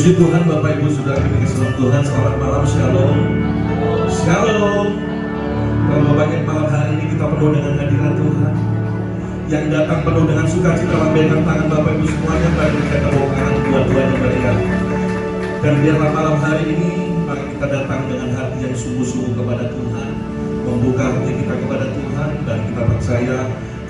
Puji Tuhan Bapak Ibu Saudara kami keseluruhan Tuhan, selamat malam, shalom. Shalom. Kalau banyak malam hari ini kita penuh dengan hadirat Tuhan. Yang datang penuh dengan sukacita, lambaikan tangan Bapak Ibu semuanya, bagi kita bawa kanan dua-duanya mereka. Dan biarlah malam hari ini mari kita datang dengan hati yang sungguh-sungguh kepada Tuhan, membuka hati kita kepada Tuhan, dan kita percaya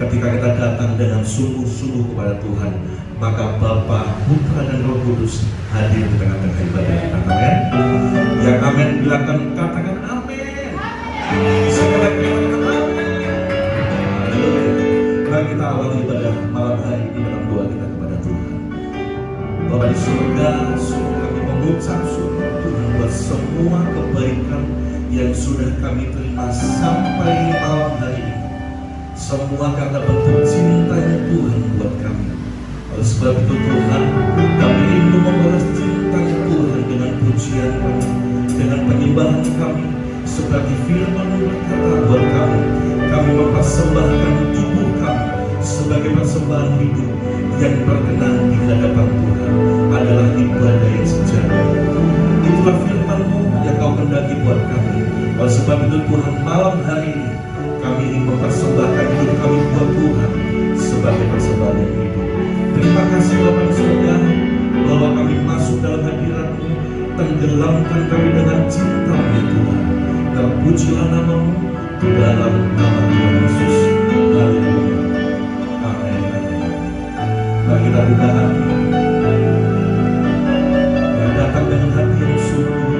ketika kita datang dengan sungguh-sungguh kepada Tuhan, maka Bapa, Putra dan Roh Kudus hadir di tengah-tengah ibadah kita. Amin. Yang amin bilangkan, katakan amin. Sekali lagi katakan amin. Haleluya. Mari kita awal ibadah malam hari ini dalam doa kita kepada Tuhan. Bapa di surga, sungguh kami mengucap syukur Tuhan buat semua kebaikan yang sudah kami terima sampai malam hari ini. Semua karena bentuk cintanya Tuhan buat kami. Oleh sebab itu Tuhan, kami rindu membalas cintanya Tuhan dengan pujian kami, dengan penyembahan kami, seperti firman berkata buat kami. Kami mempersembahkan tubuh kami sebagai persembahan hidup yang berkenan di hadapan Tuhan, adalah ibadah yang sejati. Itulah firman-Mu yang Kau kehendaki buat kami. Oleh sebab itu Tuhan, malam hari ini kami ingin mempersembahkan hidup kami buat Tuhan sebagai persembahan yang hidup. Terima kasih Bapa di surga, bahwa kami masuk dalam hadirat-Mu, tenggelamkan kami dengan cinta-Mu ya Tuhan. Terpujilah nama-Mu di dalam nama Tuhan Yesus. Haleluya. Amin. Mari kita buka hati, mari datang dengan hati yang sungguh.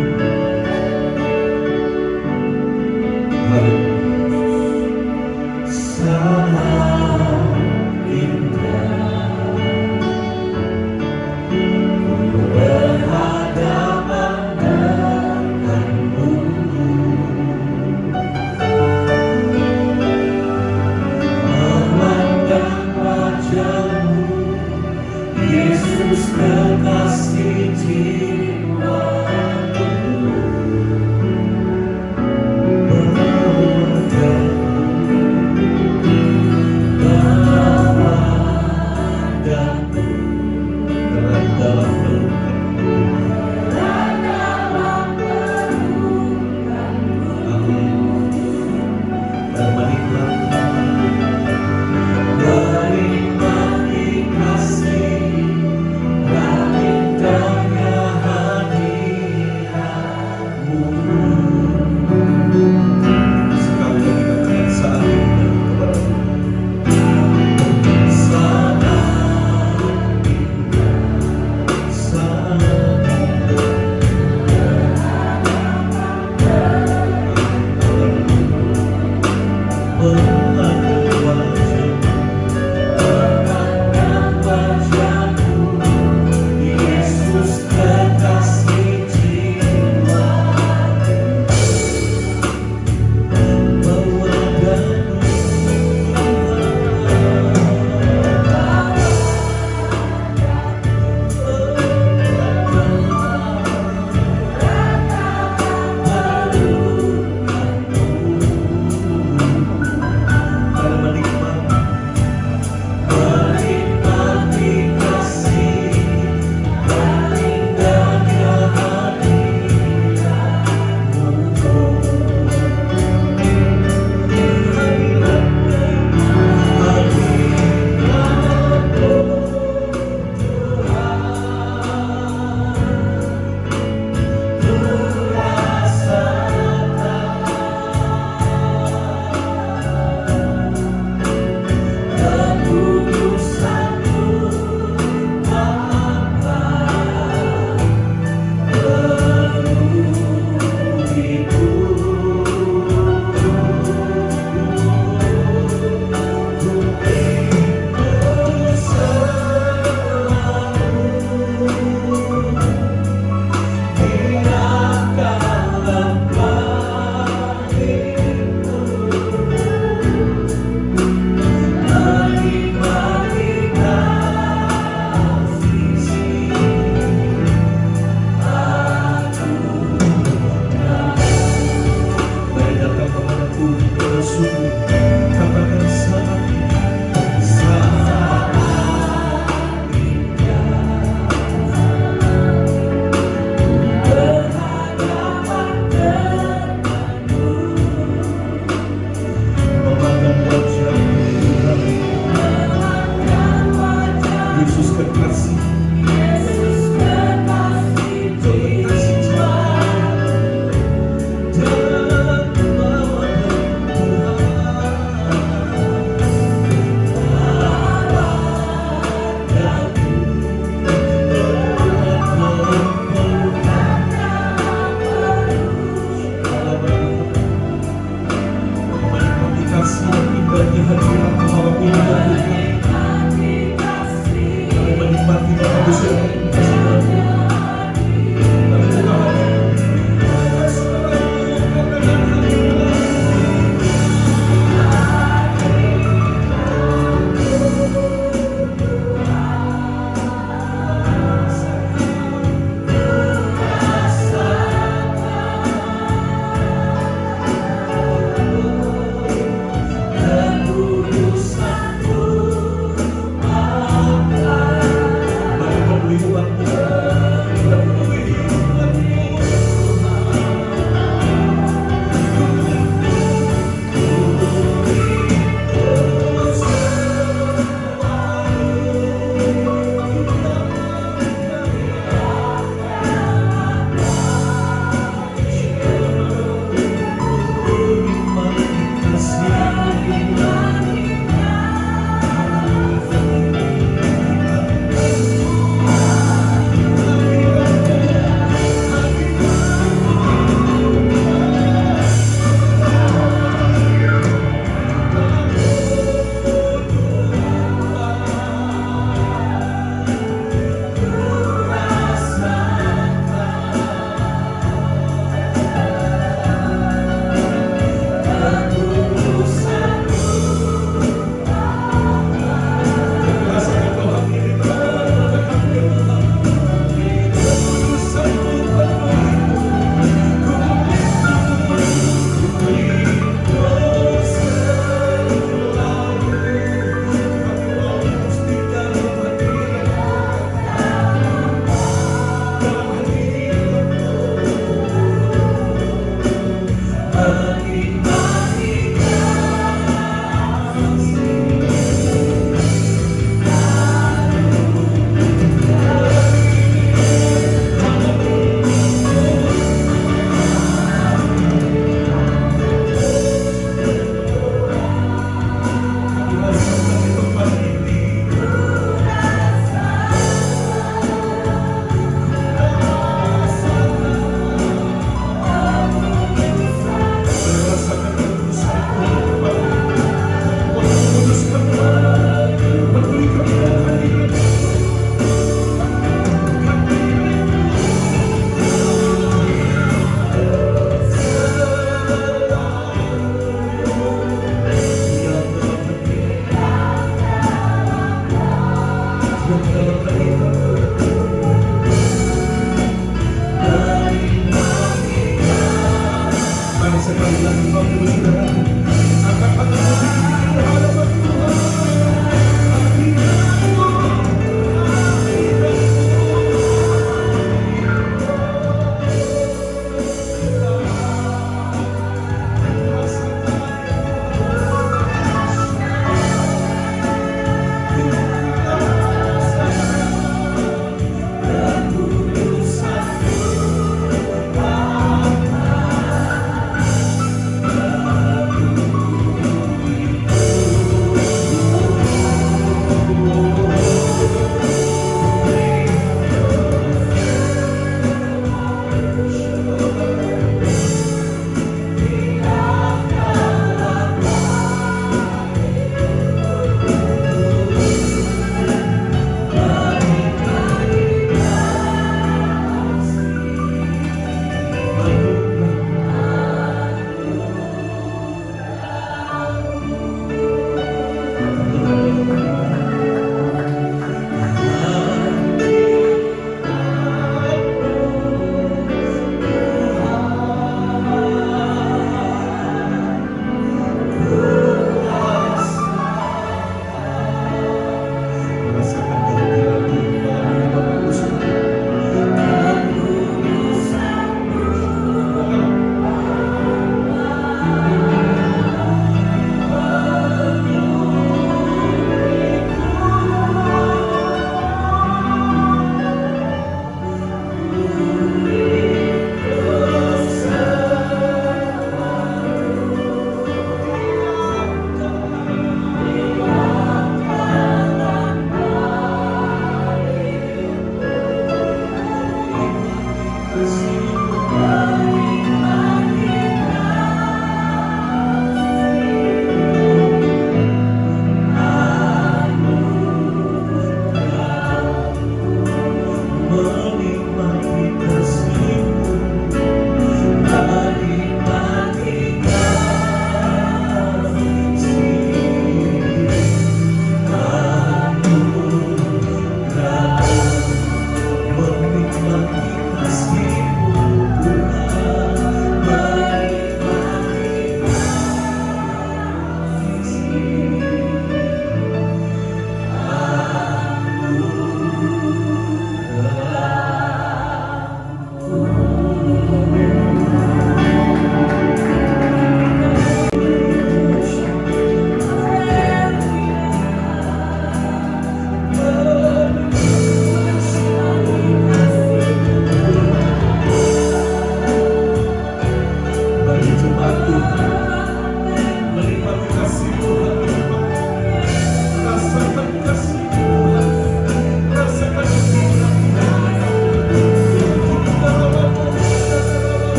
Haleluya. Salam indah berhadapan denganmu, memandang wajah-Mu sekali lagi Bapak Ibu Saudara, angkat tangan di hadapan Tuhan.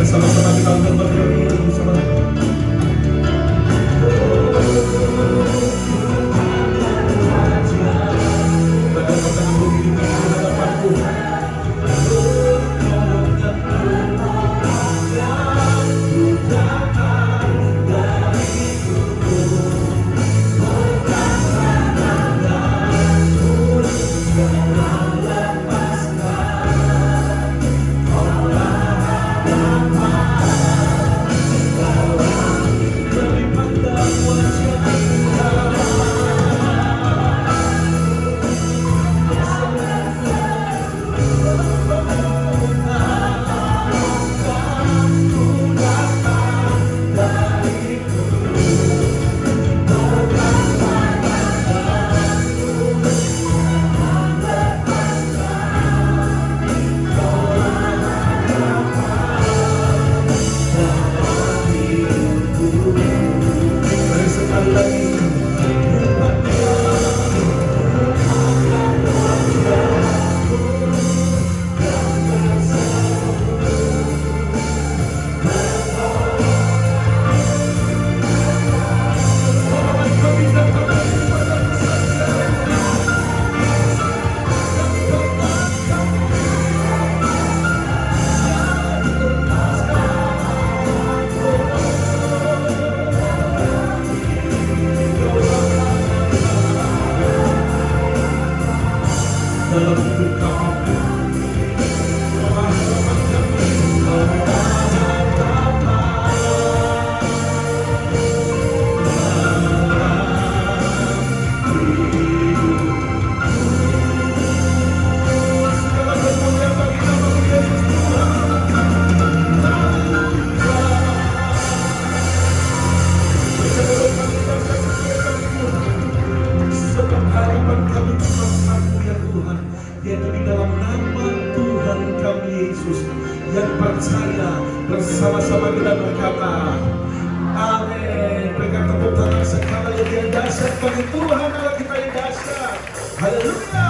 Sama-sama kita berdiri bersama. Yaitu di dalam nama Tuhan kami Yesus, yang percaya bersama-sama kita berkata amin. Berikan tepuk tangan skala yang dahsyat bagi Tuhan Allah kita yang dahsyat. Haleluya.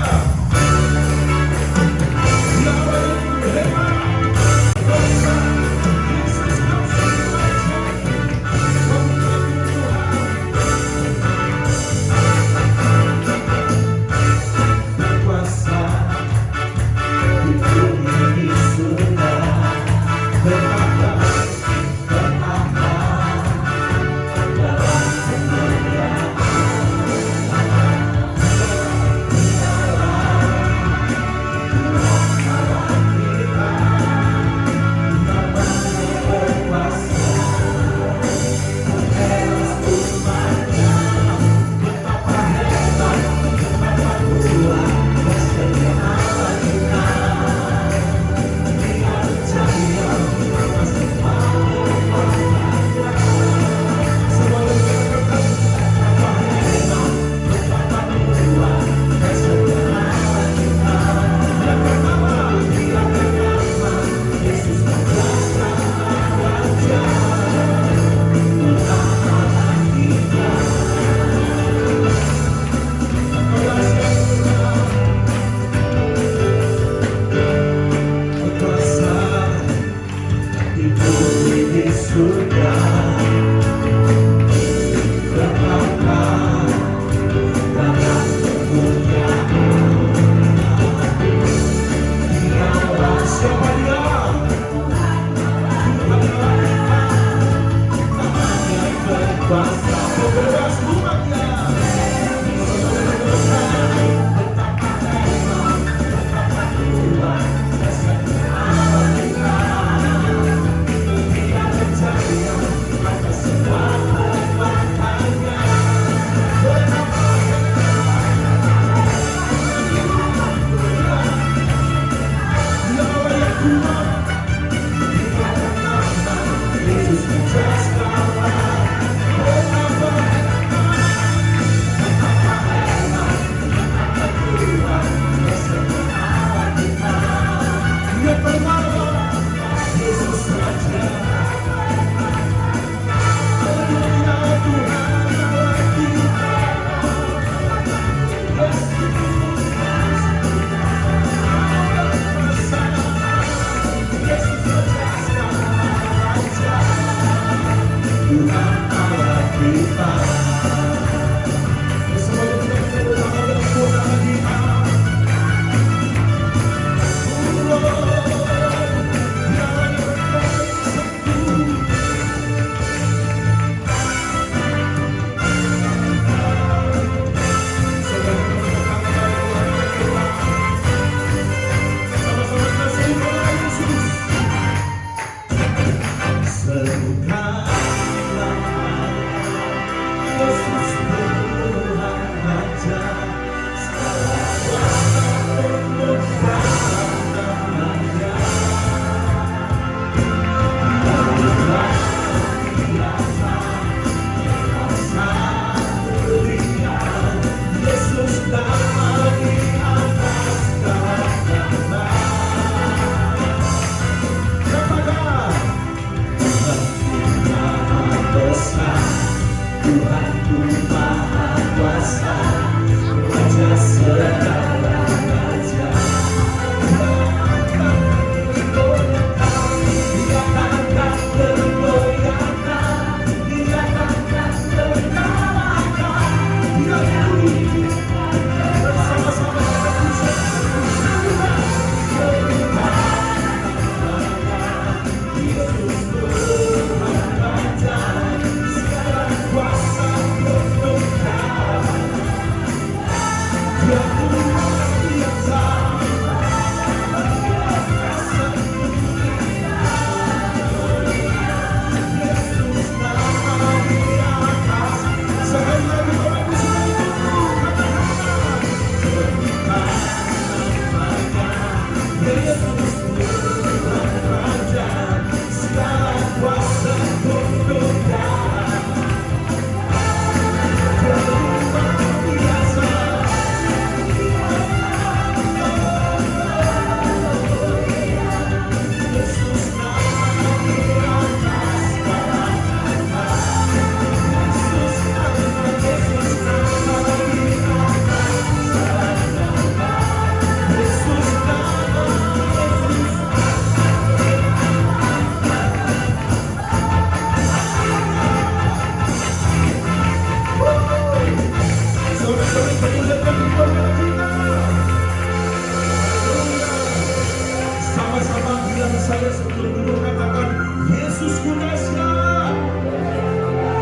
percaya sebelum dulu katakan Yesusku dahsyat.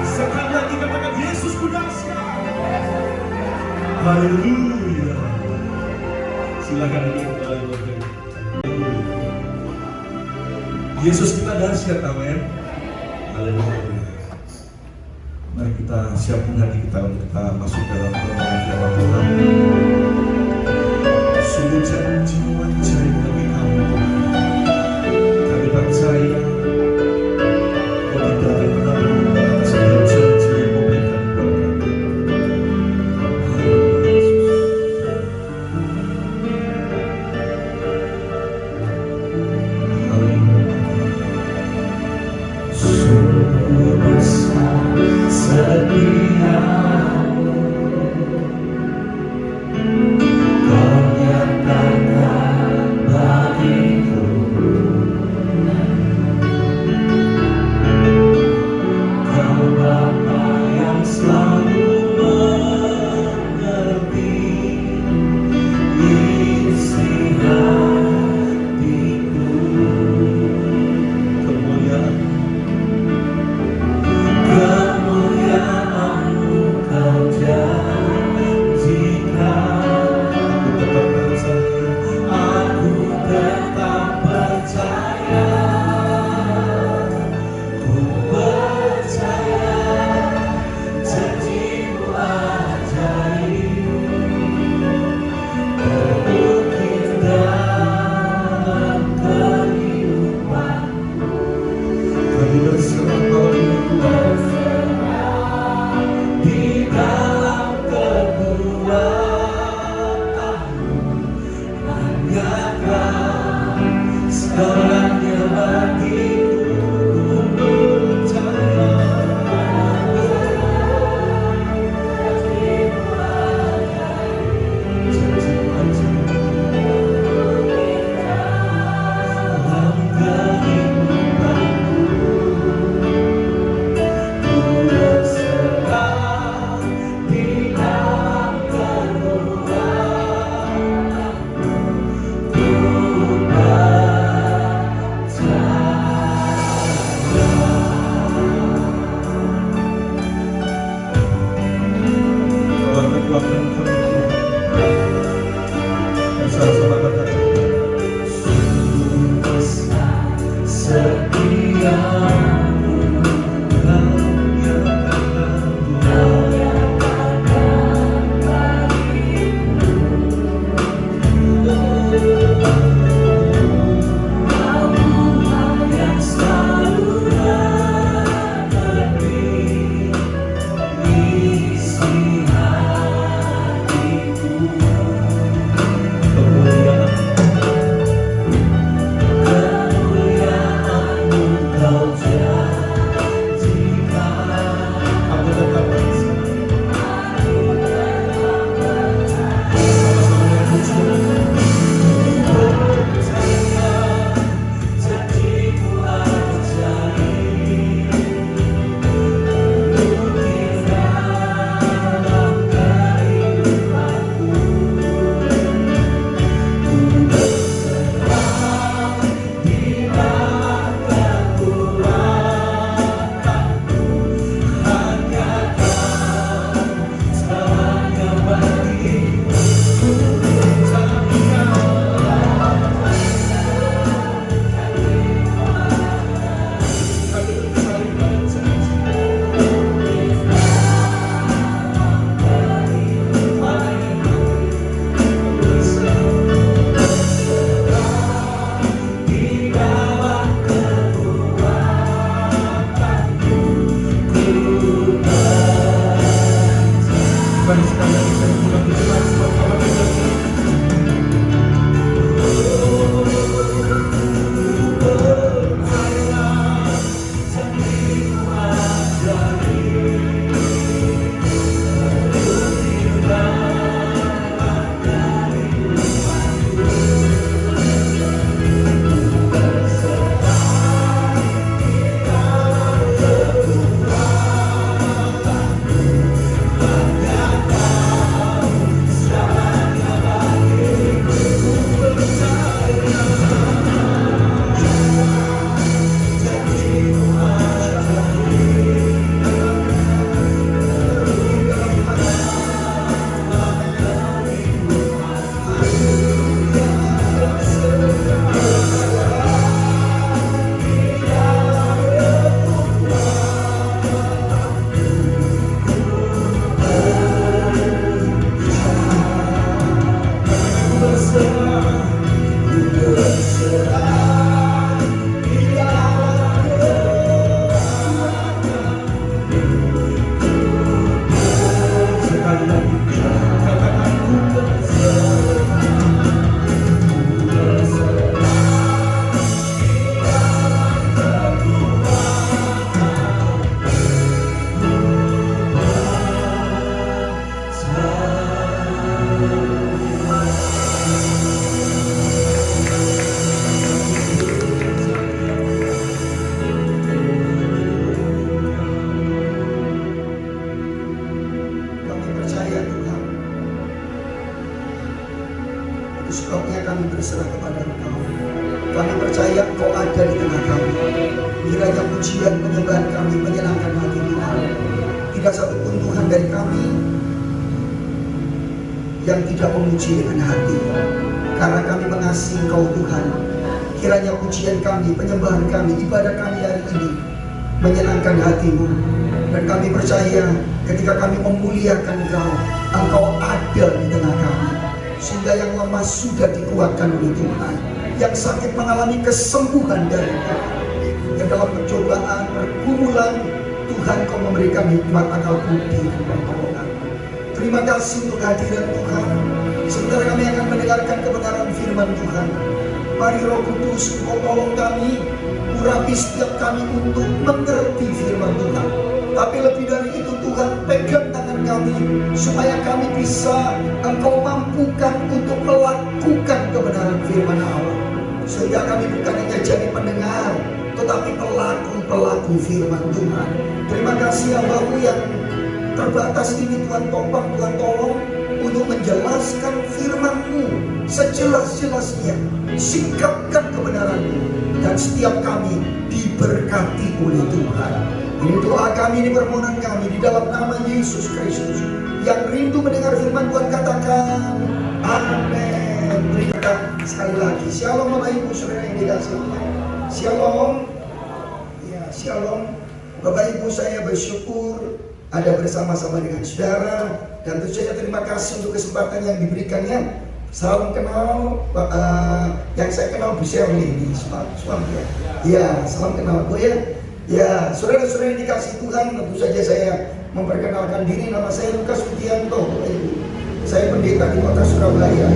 Sekali lagi katakan Yesusku dahsyat. Haleluya. Silakan duduk kembali. Yesus kita dahsyat, amin. Haleluya. Mari kita siapkan hati kita untuk kita masuk dalam permohonan firman Tuhan. Sungguh janji ajaib bagi kami Tuhan. Kami percaya Kau tidak akan pernah berubah atas setiap janji yang Kau berikan kepada kami. Haleluya Yesus. Haleluya. Sungguh besar setiamu, Kau nyatakan bagiku. Kau Bapa yang selalu mengerti isi hatiku. Kemuliaan-Mu Kau janjikan. Aku tetap percaya. Ku percaya janji-Mu ajaib terukir dalam kehidupan. Kami berserah di dalam kekuatan-Mu, nyatakan segalanya bagiku. Ku percaya janji-Mu ajaib dalam kehidupanku. Ku berserah di dalam kekuatan-Mu, ku percaya. sebabnya kami berserah kepada Engkau. Kami percaya Engkau ada di tengah kami. Kiranya pujian penyembahan kami menyenangkan hati Tuhan. Tidak satu pun Tuhan dari kami yang tidak memuji dengan hati, karena kami mengasihi Engkau Tuhan. Kiranya pujian kami, penyembahan kami, ibadah kami hari ini menyenangkan hati-Mu. Dan kami percaya ketika kami memuliakan Engkau, Engkau ada di tengah kami. Sehingga yang lemah sudah dikuatkan oleh Tuhan, yang sakit mengalami kesembuhan dari Tuhan, yang dalam percobaan, pergumulan, Tuhan Kau memberikan hikmat akal budi dan pertolongan. Terima kasih untuk hadirat Tuhan. Sebentar kami akan mendengarkan kebenaran firman Tuhan. Mari Roh Kudus, Kau tolong kami, urapi setiap kami untuk mengerti firman Tuhan. Tapi lebih dari itu Tuhan, pegang tangan kami supaya kami bisa Engkau mampukan untuk melakukan kebenaran firman Allah. Sehingga kami bukan hanya jadi pendengar, tetapi pelaku-pelaku firman Tuhan. Terima kasih Bapa yang terbatas ini, Tuhan topang, Tuhan tolong untuk menjelaskan firman-Mu sejelas-jelasnya. Sikapkan kebenaran-Mu, dan setiap kami diberkati oleh Tuhan. Ini doa kami, ini permohonan kami di dalam nama Yesus Kristus. Yang rindu mendengar firman Tuhan katakan amin. Berikan sekali lagi. Shalom Bapak Ibu Saudara yang dikasihi Tuhan. Shalom. Ya, shalom. Bapak Ibu, saya bersyukur ada bersama-sama dengan saudara, dan tentu saja terima kasih untuk kesempatan yang diberikannya. Salam kenal, yang saya kenal Bu Shirley ini, suami ya. Ya, salam kenal Bu ya. Ya, saudara-saudara yang dikasih Tuhan, tentu saja saya memperkenalkan diri. Nama saya Lukas Widianto, Bapak Ibu. Saya pendeta di kota Surabaya.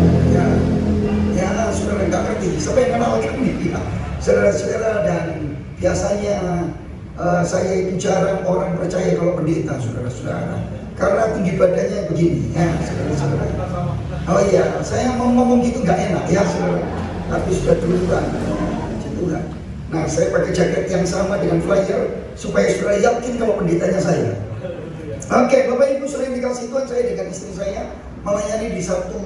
Ya, saudara nggak ngerti, siapa yang kenalkan nih? Ya, saudara-saudara, dan biasanya saya itu jarang orang percaya kalau pendeta, saudara-saudara, karena tinggi badannya begini, ya, saudara-saudara. Oh iya, saya mau ngomong gitu nggak enak, ya, saudara. Tapi sudah duluan, Tuhan. Nah, saya pakai jaket yang sama dengan flyer supaya saudara yakin kalau pendetanya saya. Oke, Bapak Ibu saudara yang dikasih Tuhan, saya dengan istri saya melayani di satu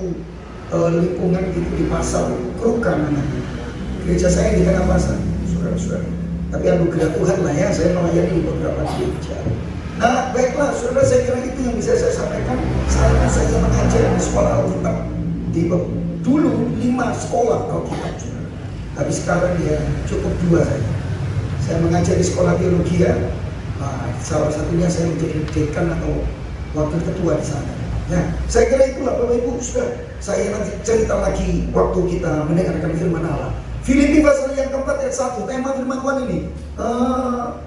lingkungan gitu di pasar Kerukan namanya. Gereja saya di tengah pasar, saudara-saudara. Tapi anugerah Tuhan lah ya, saya melayani di beberapa gereja. Nah, baiklah, saudara, saya kira itu yang bisa saya sampaikan. Sekarang saya mengajar di sekolah Alkitab. Dulu 5 sekolah Alkitab, saudara. Tapi sekarang ya cukup 2 saja. Saya mengajar di sekolah teologi ya. Salah satunya saya menjadi dekan atau wakil ketua di sana. Nah, saya kira itulah Bapak Ibu, sudah. Saya nanti cerita lagi waktu kita mendengarkan firman Allah. Filipi pasal yang keempat ayat 1, tema firman Tuhan ini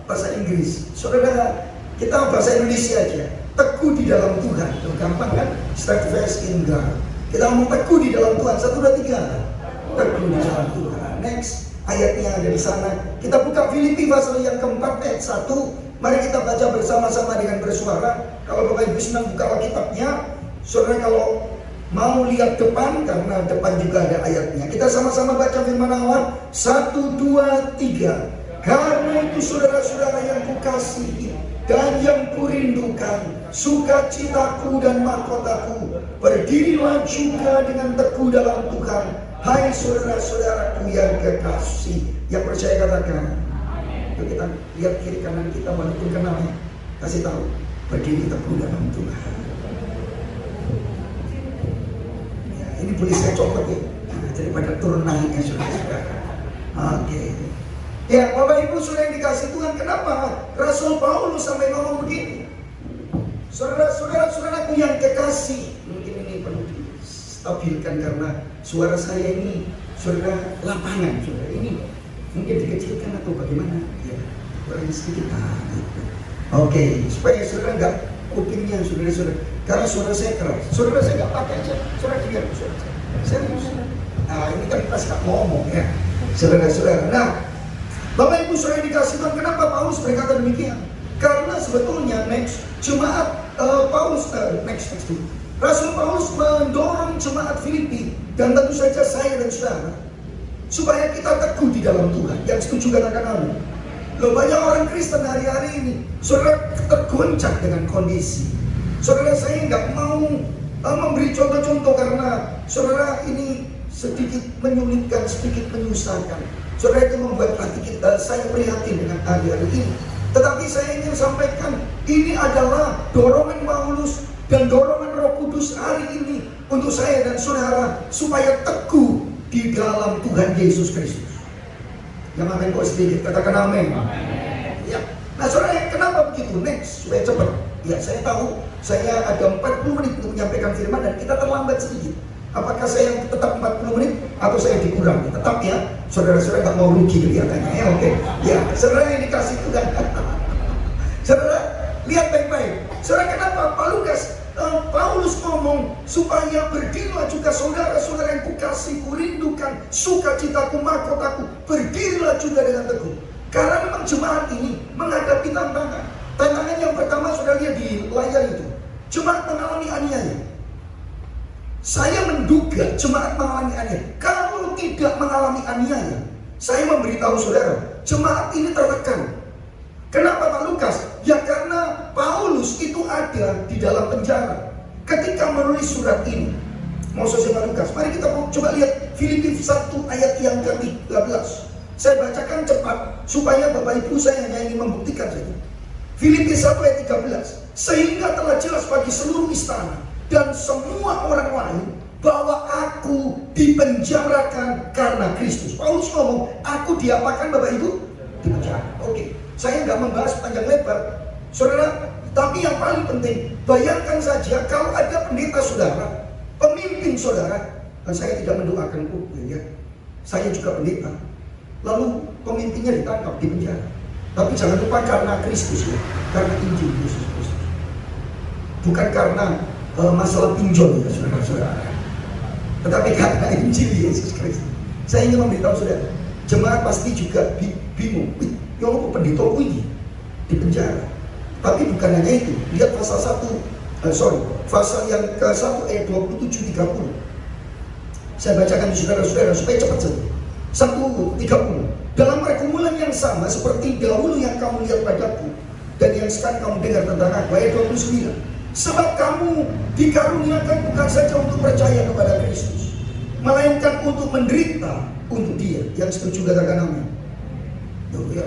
bahasa Inggris. Saudara, kita bahasa Indonesia aja. Teguh di dalam Tuhan, itu gampang kan? Steadfast in God. Kita ngomong teguh di dalam Tuhan, 1, 2, 3. Teguh di dalam Tuhan. Next, ayatnya ada di sana. Kita buka Filipi pasal yang keempat ayat 1. Mari kita baca bersama-sama dengan bersuara. Kalau Bapak Ibu senang buka Alkitabnya, saudara kalau mau lihat depan, karena depan juga ada ayatnya. Kita sama-sama baca firman Allah. 1, 2, 3. Karena itu saudara-saudara yang kukasihi dan yang kurindukan, sukacitaku dan mahkotaku, berdirilah juga dengan teguh dalam Tuhan. Hai saudara-saudaraku yang kekasih, yang percaya katakan. Yuk kita lihat kiri kanan kita, walaupun kenalnya, kasih tahu, berdiri teguh dalam Tuhan. Ya, ini boleh saya copot ya, daripada turun naiknya saudara-saudara. Oke. Ya, Bapak Ibu saudara yang dikasih Tuhan, kenapa Rasul Paulus sampai ngomong begini? Saudara-saudaraku yang kekasih, mungkin ini perlu distabilkan karena suara saya ini, saudara, lapangan, saudara, ini mungkin dikecilkan atau bagaimana? Ya, kurang sedikit. Oke, supaya saudara nggak kupingnya, saudara-saudara, karena suara saya keras. Saudara saya nggak pakai aja, saudara dengar suara saya. Serius. Nah, ini kan pas nggak ngomong ya, saudara-saudara. Nah, Bapak Ibu saudara dikasih Tuhan, kenapa Paulus berkata demikian? Karena sebetulnya jemaat Paulus dulu. Rasul Paulus mendorong jemaat Filipi dan tentu saja saya dan saudara supaya kita teguh di dalam Tuhan. Yang setuju katakan amin. Loh, banyak orang Kristen hari-hari ini saudara tergoncang dengan kondisi. Saudara, saya nggak mau memberi contoh-contoh karena saudara ini sedikit menyulitkan, sedikit menyusahkan. Saudara, itu membuat hati kita, saya prihatin dengan hari-hari ini. Tetapi saya ingin sampaikan, ini adalah dorongan Paulus dan dorongan Roh Kudus hari ini untuk saya dan saudara supaya teguh di dalam Tuhan Yesus Kristus. Yang amin kok sedikit, katakan amin. Ya. Nah saudara, kenapa begitu? Next, supaya cepat. Ya, saya tahu saya ada 40 menit untuk menyampaikan firman dan kita terlambat sedikit. Apakah saya tetap 40 menit atau saya dikurangi? Tetap ya, saudara-saudara nggak mau rugi kelihatannya ya, oke. Ya, saudara yang dikasih Tuhan. Saudara, lihat baik-baik. Saudara, kenapa Paulus ngomong supaya berdirilah juga saudara-saudara yang kukasih, kurindukan, sukacitaku, mahkotaku, berdirilah juga dengan teguh. Karena memang jemaat ini menghadapi tantangan. Tantangan yang pertama sudah lihat di layar itu. Jemaat mengalami aniaya. Saya menduga jemaat mengalami aniaya. Kalau tidak mengalami aniaya, saya memberitahu saudara, jemaat ini tertekan. Kenapa Pak Lukas? Ya karena Paulus itu ada di dalam penjara ketika menulis surat ini. Mau selesai Pak Lukas? Mari kita coba lihat Filipi 1 ayat yang ke-13. Saya bacakan cepat supaya Bapak Ibu saya hanya ingin membuktikan saja. Filipi 1 ayat 13. Sehingga telah jelas bagi seluruh istana dan semua orang lain bahwa aku dipenjarakan karena Kristus. Paulus ngomong, aku diapakan Bapak Ibu? Dipenjara. Oke. Saya nggak membahas panjang lebar, saudara. Tapi yang paling penting, bayangkan saja kalau ada pendeta saudara, pemimpin saudara, dan saya tidak mendoakan ya, saya juga pendeta. Lalu pemimpinnya ditangkap, di penjara. Tapi jangan lupa karena Kristus ya, karena Injil Yesus Kristus. Bukan karena masalah pinjol ya saudara-saudara, tetapi karena Injil Yesus Kristus. Saya ingin memberitahu saudara, jemaat pasti juga bingung. Ya Allah, pendeta ini di penjara. Tapi bukan hanya itu. Lihat pasal pasal yang ke-1 ayat 27-30. Saya bacakan di saudara-saudara supaya cepat saja. 1:30. Dalam pergumulan yang sama seperti dahulu yang kamu lihat padaku dan yang sekarang kamu dengar tentang aku. Ayat 29. Sebab kamu dikaruniakan bukan saja untuk percaya kepada Kristus, melainkan untuk menderita untuk Dia. Yang setuju katakan amin. Ya.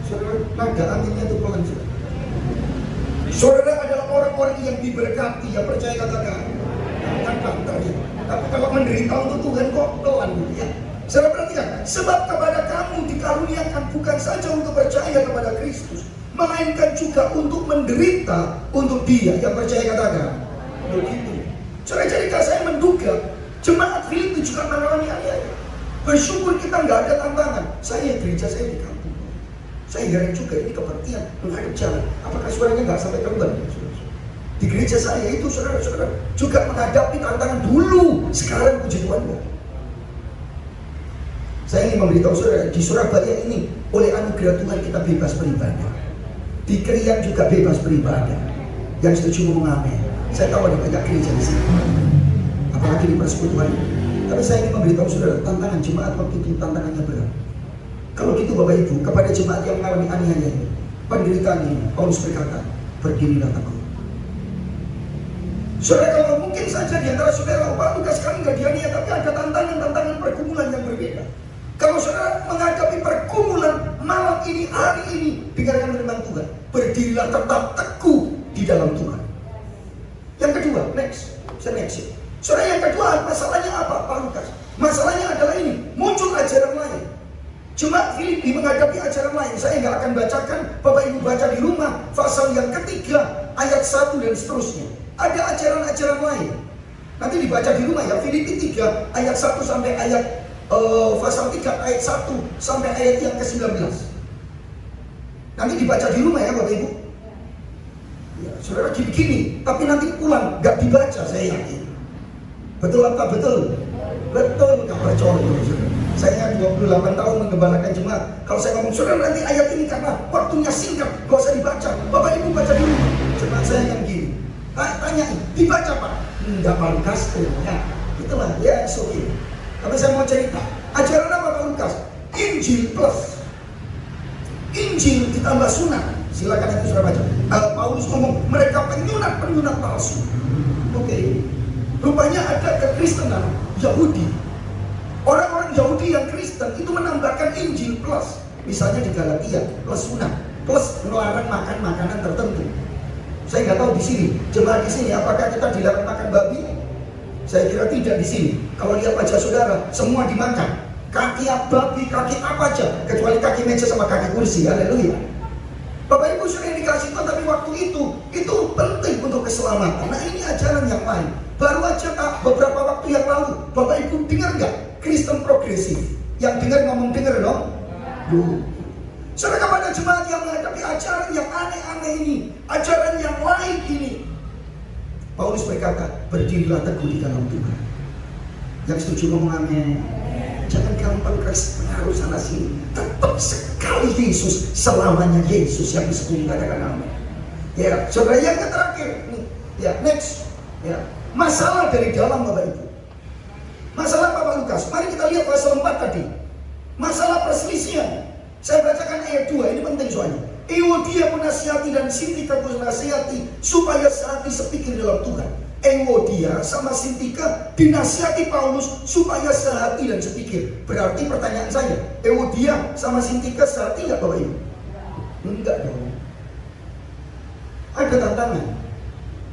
Saudara, naga aminnya itu pelan. Saudara adalah orang-orang yang diberkati, yang percaya katakan. Tapi kalau menderita untuk Tuhan kok pelan ya. Saudara perhatikan, sebab kepada kamu dikaruniakan bukan saja untuk percaya kepada Kristus, melainkan juga untuk menderita untuk Dia. Yang percaya katakan. Begitu. Saudara, jadi saya menduga jemaat Filipi juga mengalami aniaya. Bersyukur kita nggak ada tantangan. Gereja saya di kampung. Saya heran juga ini kepentingan menghadap jalan. Apakah suaranya nggak sampai keluar? Di gereja saya itu saudara-saudara juga menghadapi tantangan dulu. Sekarang puji Tuhan. Saya ingin memberitahu saudara, di Surabaya ini oleh anugerah Tuhan kita bebas beribadah. Di Krian juga bebas beribadah. Yang setuju ngomong amin. Saya tahu ada banyak gereja di sini, apalagi di persekutuan. Tapi saya ingin memberitahu saudara, tantangan jemaat waktu itu tantangannya berat. Kalau gitu Bapak Ibu, kepada jemaat yang mengalami aniaya ini, penderitaan ini, Paulus berkata, berdirilah teguh. Saudara, kalau mungkin saja di antara saudara, Pak Lukas sekarang nggak dianiaya, tapi ada tantangan pergumulan yang berbeda. Kalau saudara menghadapi pergumulan malam ini, hari ini, dengarkan firman Tuhan, berdirilah tetap teguh di dalam Tuhan. Yang kedua, next. Saudara, yang kedua, masalahnya apa Pak Lukas? Masalahnya adalah ini, muncul ajaran lain. Jemaat Filipi menghadapi ajaran lain. Saya nggak akan bacakan, Bapak Ibu baca di rumah. Pasal yang ketiga, ayat 1 dan seterusnya. Ada ajaran-ajaran lain. Nanti dibaca di rumah ya, Filipi 3 ayat 1 sampai ayat pasal 3 ayat 1 sampai ayat yang ke-19. Nanti dibaca di rumah ya Bapak Ibu. Ya, saudara gini, tapi nanti pulang nggak dibaca, saya yakin. Betul apa betul? Betul, nggak percaya saudara. Saya 28 tahun menggembalakan jemaat. Kalau saya ngomong, saudara nanti ayat ini karena waktunya singkat, gak usah dibaca. Bapak Ibu baca dulu. Jemaat saya yang gini. Tanyain, dibaca Pak? Enggak Pak Lukas. Ya, itulah, ya it's okay. Tapi saya mau cerita. Ajaran apa Pak Lukas? Injil plus. Injil ditambah sunat. Silakan itu sudah baca. Paulus ngomong, mereka penyunat palsu. Oke. Rupanya ada kekristenan Yahudi Kristen itu menambahkan Injil plus, misalnya di Galatia plus sunat, plus melarang makan makanan tertentu. Saya nggak tahu di sini, jemaat di sini apakah kita dilarang makan babi? Saya kira tidak di sini. Kalau lihat wajah saudara, semua dimakan. Kaki babi, kaki apa aja, kecuali kaki meja sama kaki kursi. Haleluya. Bapak Ibu sudah dikasih Tuhan, tapi waktu itu penting untuk keselamatan. Nah ini ajaran yang lain. Baru aja beberapa waktu yang lalu, Bapak Ibu dengar nggak Kristen progresif? Yang dengar ngomong dengar dong. Saudara, kepada jemaat yang menghadapi ajaran yang aneh-aneh ini, ajaran yang lain ini, Paulus berkata, berdirilah teguh di dalam Tuhan. Yang setuju ngomong amin. Jangan gampang kasih pengaruh sana sini. Tetap sekali Yesus, selamanya Yesus yang disebut, katakan amin. Ya, saudara, yang terakhir nih, ya, next, ya, masalah dari dalam Bapak Ibu. Masalah Bapak Lukas. Mari kita lihat pasal 4 tadi. Masalah perselisihan. Saya bacakan ayat 2, ini penting soalnya. Euodia menasihati dan Sintika menasihati supaya sehati sepikir dalam Tuhan. Euodia sama Sintika dinasihati Paulus supaya sehati dan sepikir. Berarti pertanyaan saya, Euodia sama Sintika sehati nggak Bapak Ibu? Enggak dong. Ada tantangan.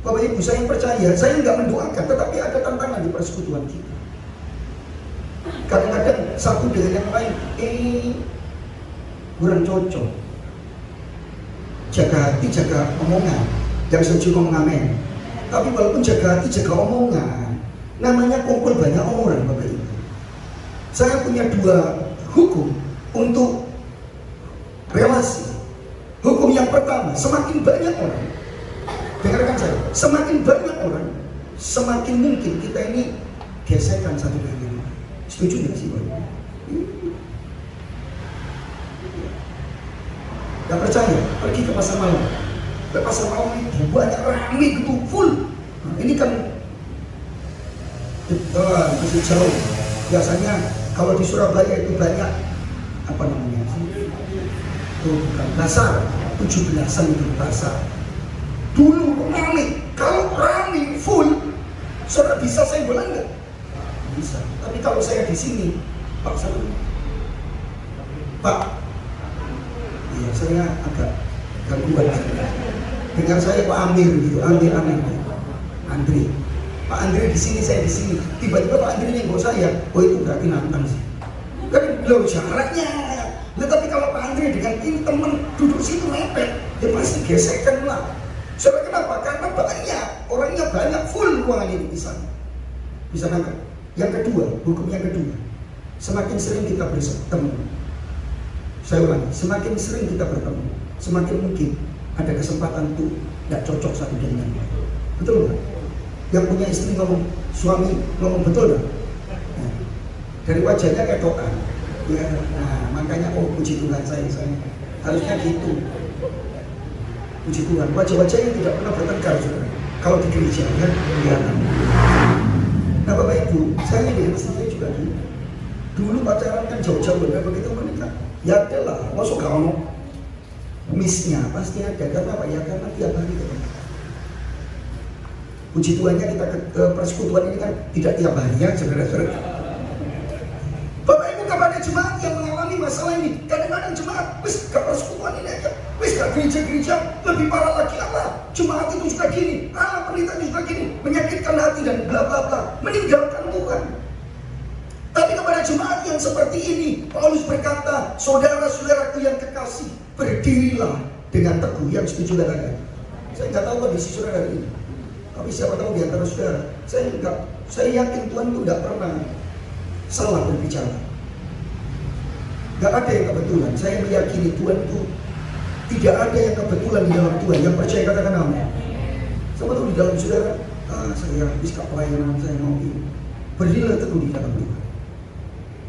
Bapak Ibu, saya percaya, saya nggak mendoakan, tetapi ada tantangan di persekutuan kita. Kadang-kadang satu dengan yang lain, kurang cocok. Jaga hati, jaga omongan. Yang setuju ngomong amin. Tapi walaupun jaga hati, jaga omongan, namanya kumpul banyak orang, Bapak Ibu. Saya punya 2 hukum untuk relasi. Hukum yang pertama, semakin banyak orang, dengarkan saya, semakin banyak orang, semakin mungkin kita ini gesekan satu dengan yang lain. Setuju nggak sih, Bapak? Gak percaya, pergi ke pasar malam. Ke pasar malam itu banyak rame gitu, full. Nah, ini kan masih jauh. Biasanya kalau di Surabaya itu banyak apa namanya? Itu bukan pasar, 17-an itu pasar. Dulu rame, kalau rame full, saudara bisa saya bola nggak? Bisa. Tapi kalau saya di sini, Pak iya, saya agak gangguan. Dengar saya Pak Amir gitu, Amir. Andre. Pak Andre di sini, saya di sini. Tiba-tiba Pak Andre nyenggol saya. Oh itu berarti nantang sih. Kan loh jaraknya. Nah, tapi kalau Pak Andre dengan ini teman duduk situ mepet, ya pasti gesekan lah. Soalnya kenapa? Karena banyak, orangnya banyak, full ruangan ini di sana. Bisa nangkap. Yang kedua, hukum yang kedua, semakin sering kita bertemu. Saya ulangi, semakin sering kita bertemu, semakin mungkin ada kesempatan untuk tidak cocok satu dengan yang lain. Betul nggak? Yang punya istri ngomong, suami ngomong betul nggak? Nah, dari wajahnya ketokan. Ya, nah makanya puji Tuhan saya harusnya gitu. Puji Tuhan, wajah-wajah yang tidak pernah bertengkar, saudara. Kalau di gereja kan kelihatan. Nah Bapak Ibu, saya dengan istri saya juga gitu. Dulu pacaran kan jauh-jauh, begitu menikah. Ya adalah, masuk gak ono missnya pasti ada. Karena apa ya? Karena tiap hari ketemu. Puji Tuhannya kita ke persekutuan ini kan tidak tiap hari ya, saudara-saudara. Bapak Ibu, kepada jemaat yang mengalami masalah ini, kadang-kadang jemaat wis ke persekutuan ini aja, wis ke gereja-gereja, lebih parah lagi Allah. Jemaat itu juga gini, Allah pendeta juga gini, menyakitkan hati dan bla bla bla, meninggalkan Tuhan. Tapi kepada jemaat yang seperti ini, Paulus berkata, saudara-saudaraku yang kekasih, berdirilah dengan teguh. Yang setuju katakan. Saya nggak tahu kondisi saudara ini, tapi siapa tahu di antara saudara. Saya yakin Tuhan itu tidak pernah salah berbicara. Gak ada yang kebetulan. Saya meyakini Tuhan itu tidak ada yang kebetulan di dalam Tuhan. Yang percaya katakan amin. Siapa tahu di dalam saudara, saya habis pelayanan, saya mau ini. Berdirilah teguh di dalam Tuhan.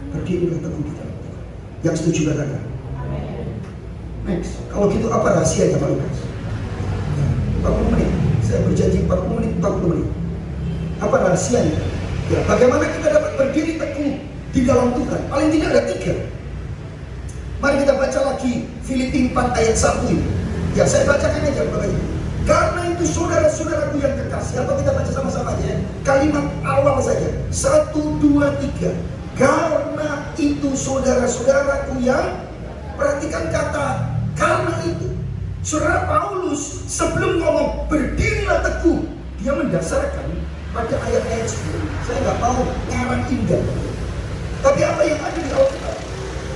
Berdirilah teguh di dalam Tuhan. Yang setuju katakan. Next. Kalau gitu apa rahasianya Pak Lukas? 40 menit. Saya berjanji 40 menit, 40 menit. Apa rahasianya? Ya, bagaimana kita dapat berdiri teguh di dalam Tuhan? Paling tidak ada 3. Mari kita baca lagi Filipi 4 ayat 1 ini. Ya, saya bacakan aja Bapak Ibu. Karena itu saudara-saudaraku yang kekasih, atau kita baca sama-sama aja ya. Kalimat awal saja. 1, 2, 3. Karena itu saudara-saudaraku yang, perhatikan kata karena itu. Saudara Paulus sebelum ngomong berdirilah teguh, dia mendasarkan pada ayat-ayat sebelumnya. Saya nggak mau ngarang indah, tapi apa yang ada di Alkitab.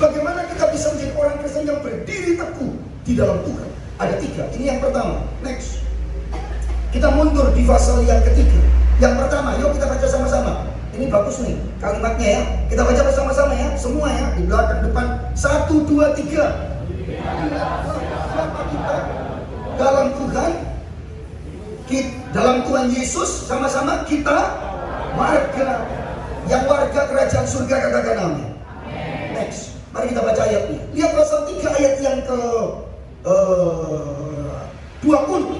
Bagaimana kita bisa menjadi orang Kristen yang berdiri teguh di dalam Tuhan? Ada 3. Ini yang pertama. Next. Kita mundur di pasal yang ketiga. Yang pertama, yuk kita baca sama-sama. Ini bagus nih kalimatnya ya. Kita baca bersama-sama ya. Semua ya, di belakang depan. 1, 2, 3. Siapa kita? Dalam Tuhan. Dalam Tuhan Yesus, sama-sama kita warga. Yang warga kerajaan surga, katakan amin. Next. Mari kita baca ayatnya. Lihat pasal 3 ayat yang ke 20.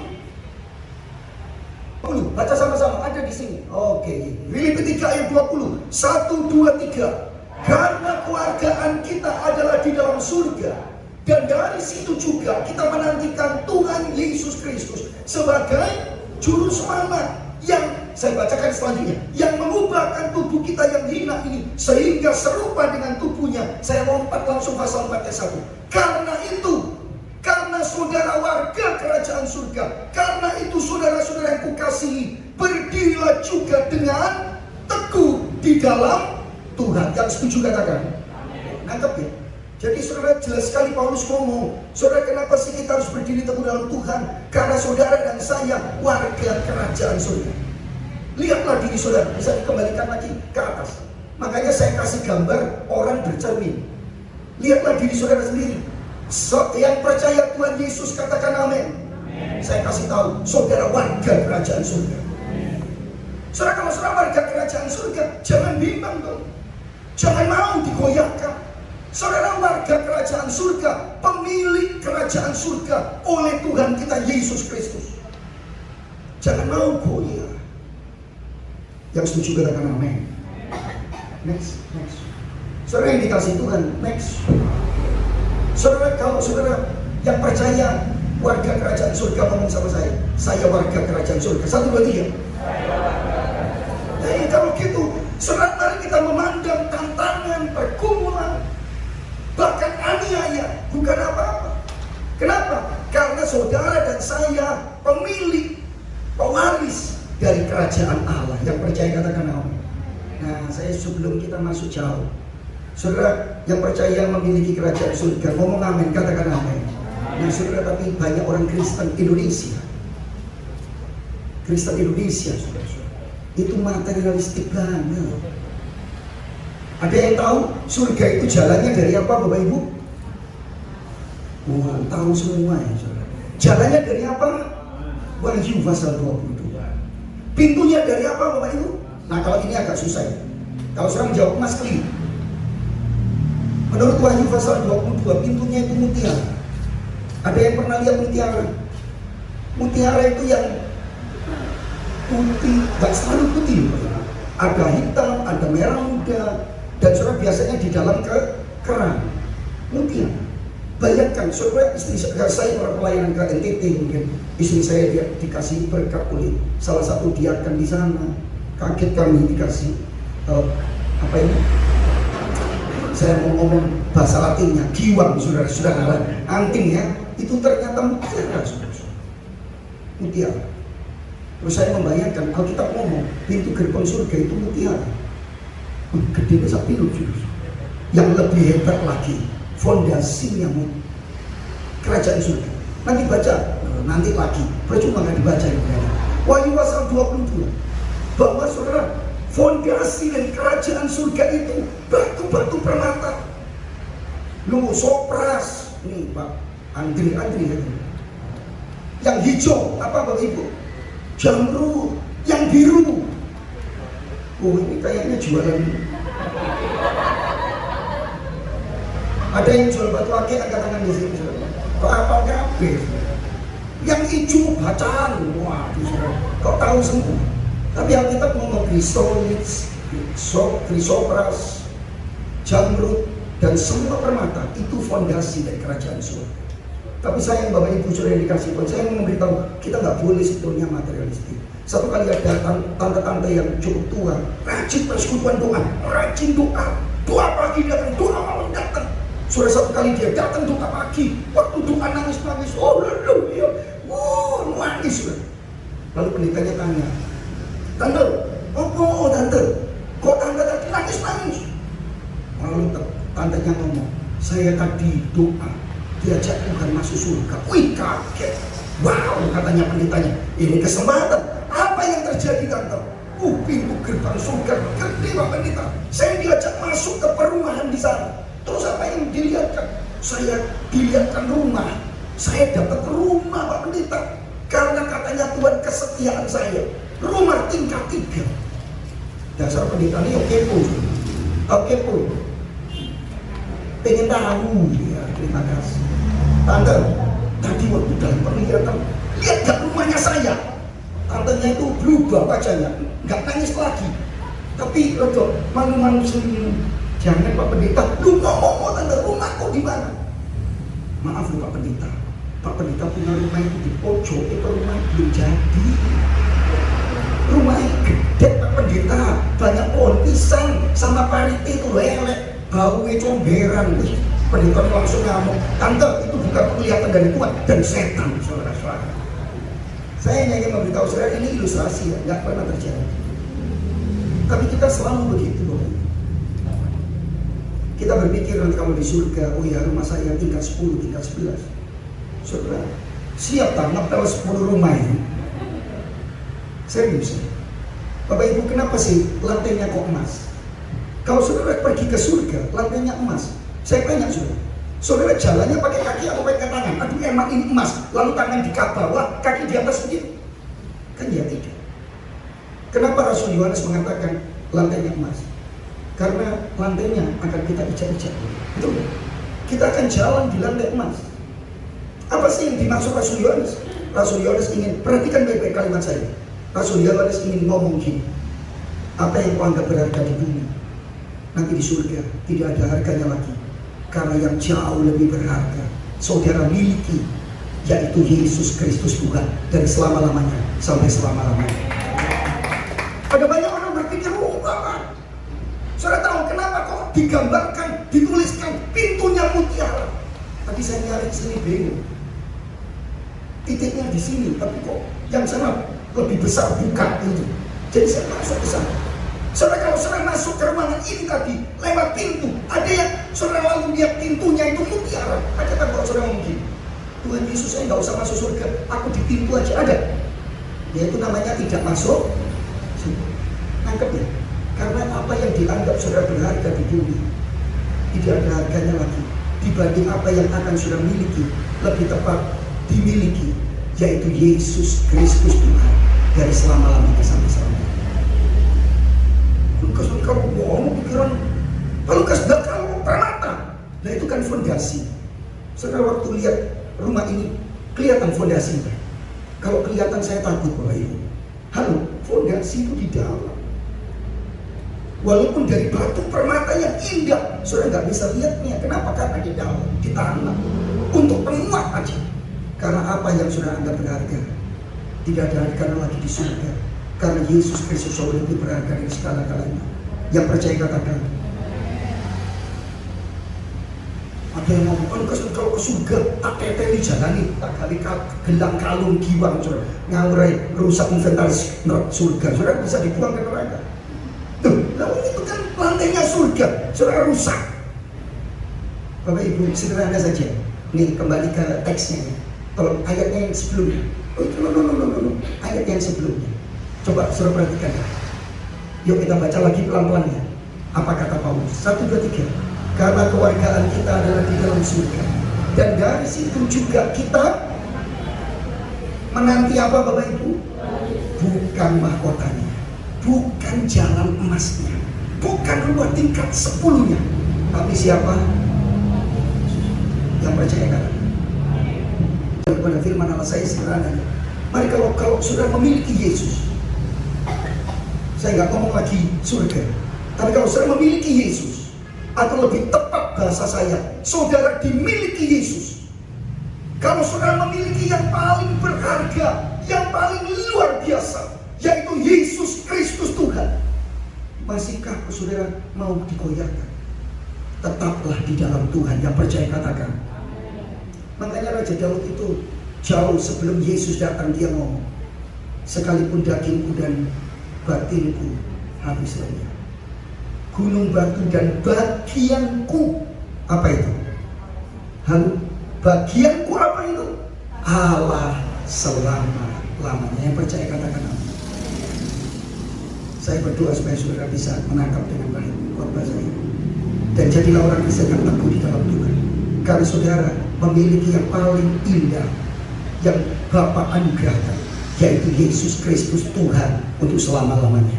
Baca sama-sama, ada di sini. Oke. Filipi 3 ayat 20. 1, 2, 3. Karena kewargaan kita adalah di dalam surga, dan dari situ juga kita menantikan Tuhan Yesus Kristus sebagai juru selamat, yang saya bacakan selanjutnya, yang mengubahkan tubuh kita yang hina ini sehingga serupa dengan tubuhnya. Saya lompat langsung pasal 4 ayat 1. Karena itu, karena saudara warga kerajaan surga, karena itu saudara-saudara yang kukasihi, berdirilah juga dengan teguh di dalam Tuhan. Yang setuju katakan. Nangkep ya? Jadi saudara, jelas sekali Paulus ngomong, saudara, kenapa sih kita harus berdiri teguh dalam Tuhan? Karena saudara dan saya warga kerajaan surga. Lihatlah diri saudara, bisa dikembalikan lagi ke atas. Makanya saya kasih gambar orang bercermin. Lihatlah diri saudara sendiri. Yang percaya Tuhan Yesus, katakan amin. Saya kasih tahu, saudara warga kerajaan surga. Saudara, kalau saudara warga kerajaan surga, jangan bimbang dong. Jangan mau digoyahkan. Saudara warga kerajaan surga, pemilik kerajaan surga oleh Tuhan kita Yesus Kristus. Jangan mau goyah. Yang setuju katakan amin. Next. Saudara yang dikasih Tuhan, next. Saudara, kalau saudara yang percaya warga kerajaan surga, ngomong sama saya warga kerajaan surga. 1, 2, 3. Kalau gitu, saudara, mari kita memandang tantangan, pergumulan, bahkan aniaya bukan apa-apa. Kenapa? Karena saudara dan saya pemilik, pewaris dari kerajaan Allah. Yang percaya katakan amin. Nah, saya sebelum kita masuk jauh, saudara yang percaya memiliki kerajaan surga, ngomong amin, katakan amin. Nah saudara, tapi banyak orang Kristen Indonesia, saudara, itu materialistik banget. Ada yang tahu surga itu jalannya dari apa, Bapak Ibu? Wah, tahu semua ya saudara. Jalannya dari apa? Wahyu pasal 22. Pintunya dari apa, Bapak Ibu? Nah, kalau ini agak susah ya. Kalau saya menjawab Mas Kli, menurut Wahyu pasal 22, pintunya itu mutiara. Ada yang pernah lihat mutiara? Mutiara itu yang putih, gak selalu putih. Ada hitam, ada merah muda, dan saudara biasanya di dalam kerang. Mutiara. Bayangkan, saudara, istri saya pernah pelayanan ke NTT, mungkin istri saya dia dikasih berkat oleh salah satu diaken di sana. Kaget kami dikasih apa ini? Saya mau ngomong bahasa Latinnya, giwang, saudara, anting ya. Itu ternyata mutiara, saudara. Mutiara. Terus saya membayangkan, kalau kita ngomong pintu gerbang surga itu mutiara, gede besar pintu, saudara. Yang lebih hebat lagi, fondasinya kerajaan surga. Nanti baca, nanti lagi, percuma nggak dibaca ini. Wahyu pasal 22, bahwa saudara, fondasi dan kerajaan surga itu batu-batu permata. Sopras, nih Pak Andri yang hijau apa Bapak Ibu? Jamrud, yang biru. Oh, ini kayaknya jualan. Ada yang jual batu akik, angkat tangan di sini. Kok apa kabeh? Yang hijau bacaan. Wah, kok tahu semua. Tapi Alkitab ngomong krisopras, jamrud, dan semua permata itu fondasi dari kerajaan surga. Tapi sayang Bapak Ibu saudara yang dikasih Tuhan, saya mau memberitahu kita nggak boleh sebetulnya materialistik. Satu kali ada tante-tante yang cukup tua, rajin persekutuan doa, rajin doa pagi datang, doa malam Saudara, satu kali dia datang doa pagi, waktu doa nangis-nangis, oh haleluya, nangis saudara. Lalu pendetanya tanya, tante, oh tante, kok tante tadi nangis-nangis? Lalu tantenya ngomong, saya tadi doa, diajak Tuhan masuk surga. Wih, kaget. Wow, katanya pendetanya, ini kesempatan. Apa yang terjadi tante? Pintu gerbang surga gede Pak Pendeta. Saya diajak masuk ke perumahan di sana. Terus apa yang dilihatkan? Saya dilihatkan rumah. Saya dapat rumah Pak Pendeta. Karena katanya Tuhan kesetiaan saya. Rumah tingkat 3. Dasar pendeta ini kepo. Pengen tahu ya, terima kasih. Tante, tadi waktu dalam penglihatan, lihat gak rumahnya saya? Tantenya itu berubah wajahnya, gak nangis lagi. Tapi rodo malu-malu senyum. Jangan Pak Pendeta, lu ngomong tante, rumahku di mana? Maaf lu Pak Pendeta. Pak Pendeta punya rumah itu di pojok, itu rumah belum jadi. Rumahnya gede Pak Pendeta, banyak pohon pisang sama parite itu lelek, baunya comberan. Pendeta langsung ngomong, tante itu bukan penglihatan dari Tuhan dan setan, saudara-saudara. Saya hanya ingin memberitahu saudara, ini ilustrasi ya, nggak pernah terjadi. Tapi kita selalu begitu Bapak. Kita berpikir nanti kalau di surga, oh ya rumah saya tingkat 10, tingkat 11. Saudara, siap tak ngepel 10 rumah ini? Serius ya? Bapak Ibu, kenapa sih lantainya kok emas? Kalau saudara pergi ke surga, lantainya emas. Saya tanya saudara jalannya pakai kaki atau pakai tangan? Aduh emang ini emas, lalu tangan di bawah, kaki di atas begitu? Kan ya tidak. Kenapa Rasul Yohanes mengatakan lantainya emas? Karena lantainya akan kita ijak-ijak. Betul? Kita akan jalan di lantai emas. Apa sih yang dimaksud Rasul Yohanes? Rasul Yohanes ingin, perhatikan baik-baik kalimat saya. Rasul Yohanes ingin ngomong gini, apa yang kau anggap berharga di bumi, nanti di surga tidak ada harganya lagi. Karena yang jauh lebih berharga saudara miliki, yaitu Yesus Kristus Tuhan, dari selama-lamanya sampai selama-lamanya. Ada banyak orang berpikir, Bapak, saudara tahu kenapa kok digambarkan, dituliskan pintunya mutiara? Tadi saya nyari sini bingung, titiknya di sini, tapi kok yang sana lebih besar buka itu. Jadi saya masuk ke sana. Saudara, kalau saudara masuk ke ruangan ini tadi lewat pintu, ada yang saudara lalu lihat pintunya itu mutiara. Ada kan kalau saudara ngomong gini, Tuhan Yesus saya nggak usah masuk surga, aku di pintu aja ada. Yaitu namanya tidak masuk. Nangkep ya? Karena apa yang dianggap saudara berharga di bumi tidak ada harganya lagi dibanding apa yang akan saudara miliki, lebih tepat dimiliki, yaitu Yesus Kristus Tuhan dari selama-lamanya sampai selamanya. Kalau bohong pikiran, kalau kasih kalau permata, nah itu kan fondasi. Saudara waktu lihat rumah ini kelihatan fondasinya. Kalau kelihatan saya takut Bapak Ibu. Halo, fondasi itu di dalam. Walaupun dari batu permata yang indah, saudara nggak bisa lihatnya. Kenapa? Karena di dalam, di tanah. Untuk penguat aja. Karena apa yang saudara anggap berharga tidak ada harganya lagi di surga. Karena Yesus Kristus jauh lebih berharga dari segala-galanya. Yang percaya katakan. Ada yang ngomong, kalau ke surga tak teteli jalani, tak kali gelang kalung giwang, saudara ngawurai rusak inventaris surga, saudara bisa dibuang ke neraka. Tuh, lalu itu kan lantainya surga, saudara rusak. Bapak Ibu, sederhana saja. Nih kembali ke teksnya. Kalau ayatnya yang sebelumnya, ayat yang sebelumnya. Coba saudara perhatikan. Yuk kita baca lagi pelan-pelan ya. Apa kata Paulus? 1, 2, 3. Karena kewargaan kita adalah di dalam surga. Dan dari situ juga kita menanti apa Bapak Ibu? Bukan mahkotanya, bukan jalan emasnya, bukan rumah tingkat 10-nya, tapi siapa? Yang percaya kan? Pada firman Allah saya sederhana. Mari kalau sudah memiliki Yesus, saya nggak ngomong lagi surga, tapi kalau sudah memiliki Yesus, atau lebih tepat bahasa saya, saudara dimiliki Yesus. Kalau saudara memiliki yang paling berharga, yang paling luar biasa, yaitu Yesus Kristus Tuhan, masihkah saudara mau digoyahkan? tetaplah di dalam Tuhan. Yang percaya katakan. Makanya Raja Daud itu jauh sebelum Yesus datang dia ngomong, sekalipun dagingku dan batinku habis lenyap, gunung batu dan bagianku, apa itu? Bagianku apa itu? Allah selama-lamanya. Yang percaya katakan amin. Saya berdoa supaya saudara bisa menangkap dengan baik khotbah saya, dan jadilah orang Kristen yang teguh di dalam Tuhan. Karena saudara memiliki yang paling indah yang Bapa anugerahkan, yaitu Yesus Kristus Tuhan untuk selama-lamanya.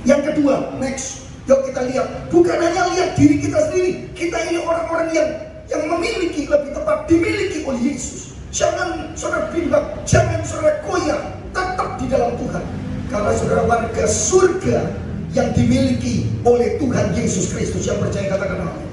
Yang kedua, next, yuk kita lihat, bukan hanya lihat diri kita sendiri, kita ini orang-orang yang memiliki, lebih tepat dimiliki oleh Yesus. Jangan saudara bimbang, jangan saudara goyah, tetap di dalam Tuhan. Karena saudara warga surga yang dimiliki oleh Tuhan Yesus Kristus. Yang percaya katakan amin.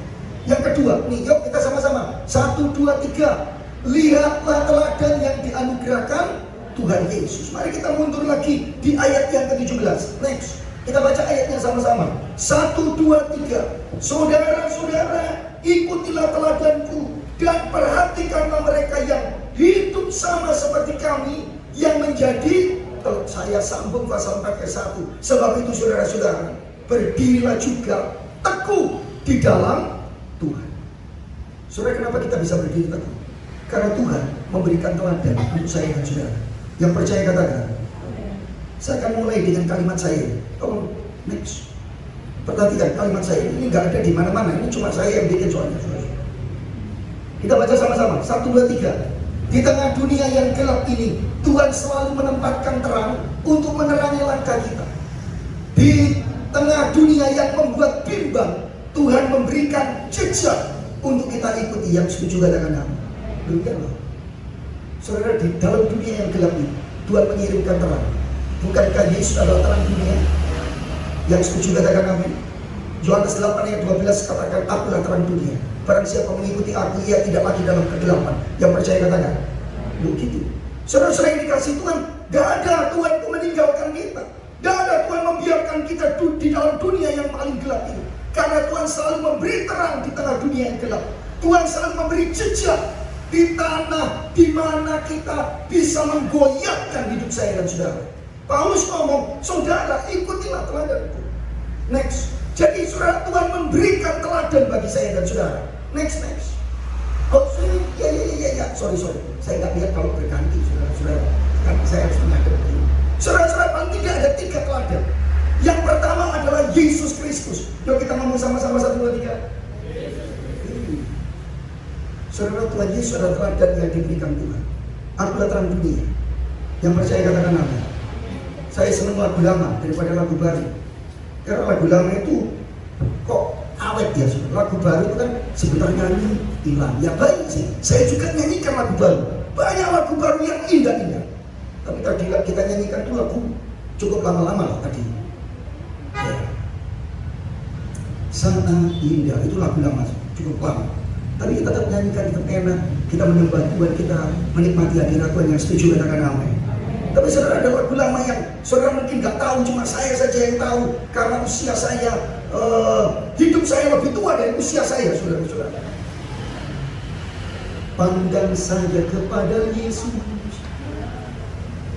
Yang kedua, nih yuk kita sama-sama. 1, 2, 3. Lihatlah teladan yang dianugerahkan Tuhan Yesus. Mari kita mundur lagi di ayat yang ke-17. Next, kita baca ayatnya sama-sama. 1, 2, 3. Saudara-saudara, ikutilah teladanku dan perhatikanlah mereka yang hidup sama seperti kami, yang menjadi, saya sambung pasal 4 ayat 1. Sebab itu saudara-saudara, berdirilah juga teguh di dalam Tuhan. Saudara, kenapa kita bisa berdiri teguh? Karena Tuhan memberikan teladan untuk saya dan saudara. Yang percaya katakan. Saya akan mulai dengan kalimat saya. Oh, next. Perhatikan kalimat saya ini nggak ada di mana-mana. Ini cuma saya yang bikin soalnya. Kita baca sama-sama. 1, 2, 3. Di tengah dunia yang gelap ini, Tuhan selalu menempatkan terang untuk menerangi langkah kita. Di tengah dunia yang membuat bimbang, Tuhan memberikan jejak untuk kita ikuti. Yang setuju katakan amin. Demikianlah. Saudara, di dalam dunia yang gelap ini, Tuhan mengirimkan terang. Bukankah Yesus adalah terang dunia? Yang setuju katakan amin. Yohanes 8 ayat 12 katakan, akulah terang dunia. Barang siapa mengikuti aku, ia tidak lagi dalam kegelapan. Yang percaya katakan. Begitu. Saudara-saudara yang dikasih Tuhan, gak ada Tuhan itu meninggalkan kita. Gak ada Tuhan membiarkan kita di dalam dunia yang paling gelap ini. Karena Tuhan selalu memberi terang di tengah dunia yang gelap. Tuhan selalu memberi jejak di tanah di mana kita bisa menggoyahkan hidup saya dan saudara. Paulus ngomong, saudara ikutilah teladanku. Next. Jadi saudara, Tuhan memberikan teladan bagi saya dan saudara. Next. Oh, ya. Sorry. Saya nggak lihat kalau berganti, saudara. Kan saya harus menghadap ini. Saudara-saudara, paling tidak ada 3 teladan. Yang pertama adalah Yesus Kristus. Yuk kita ngomong sama-sama 1, 2, 3. Saudara, Tuhan Yesus adalah teladan yang diberikan Tuhan. Akulah terang dunia. Yang percaya katakan amin. Saya senang lagu lama daripada lagu baru. Karena lagu lama itu kok awet ya, lagu baru itu kan sebentar nyanyi hilang. Ya baik sih, saya juga nyanyikan lagu baru. Banyak lagu baru yang indah-indah. Tapi tadi kita nyanyikan itu lagu cukup lama-lama lah tadi. Ya. Sangat indah, itu lagu lama, cukup lama. Tapi kita tetap nyanyikan, tetap enak. Kita menyembah Tuhan, kita menikmati hadirat Tuhan. Yang setuju katakan amin. Tapi saudara, ada lagu lama yang saudara mungkin nggak tahu, cuma saya saja yang tahu. Karena usia saya, hidup saya lebih tua dari usia saya, saudara-saudara. Pandang saja kepada Yesus,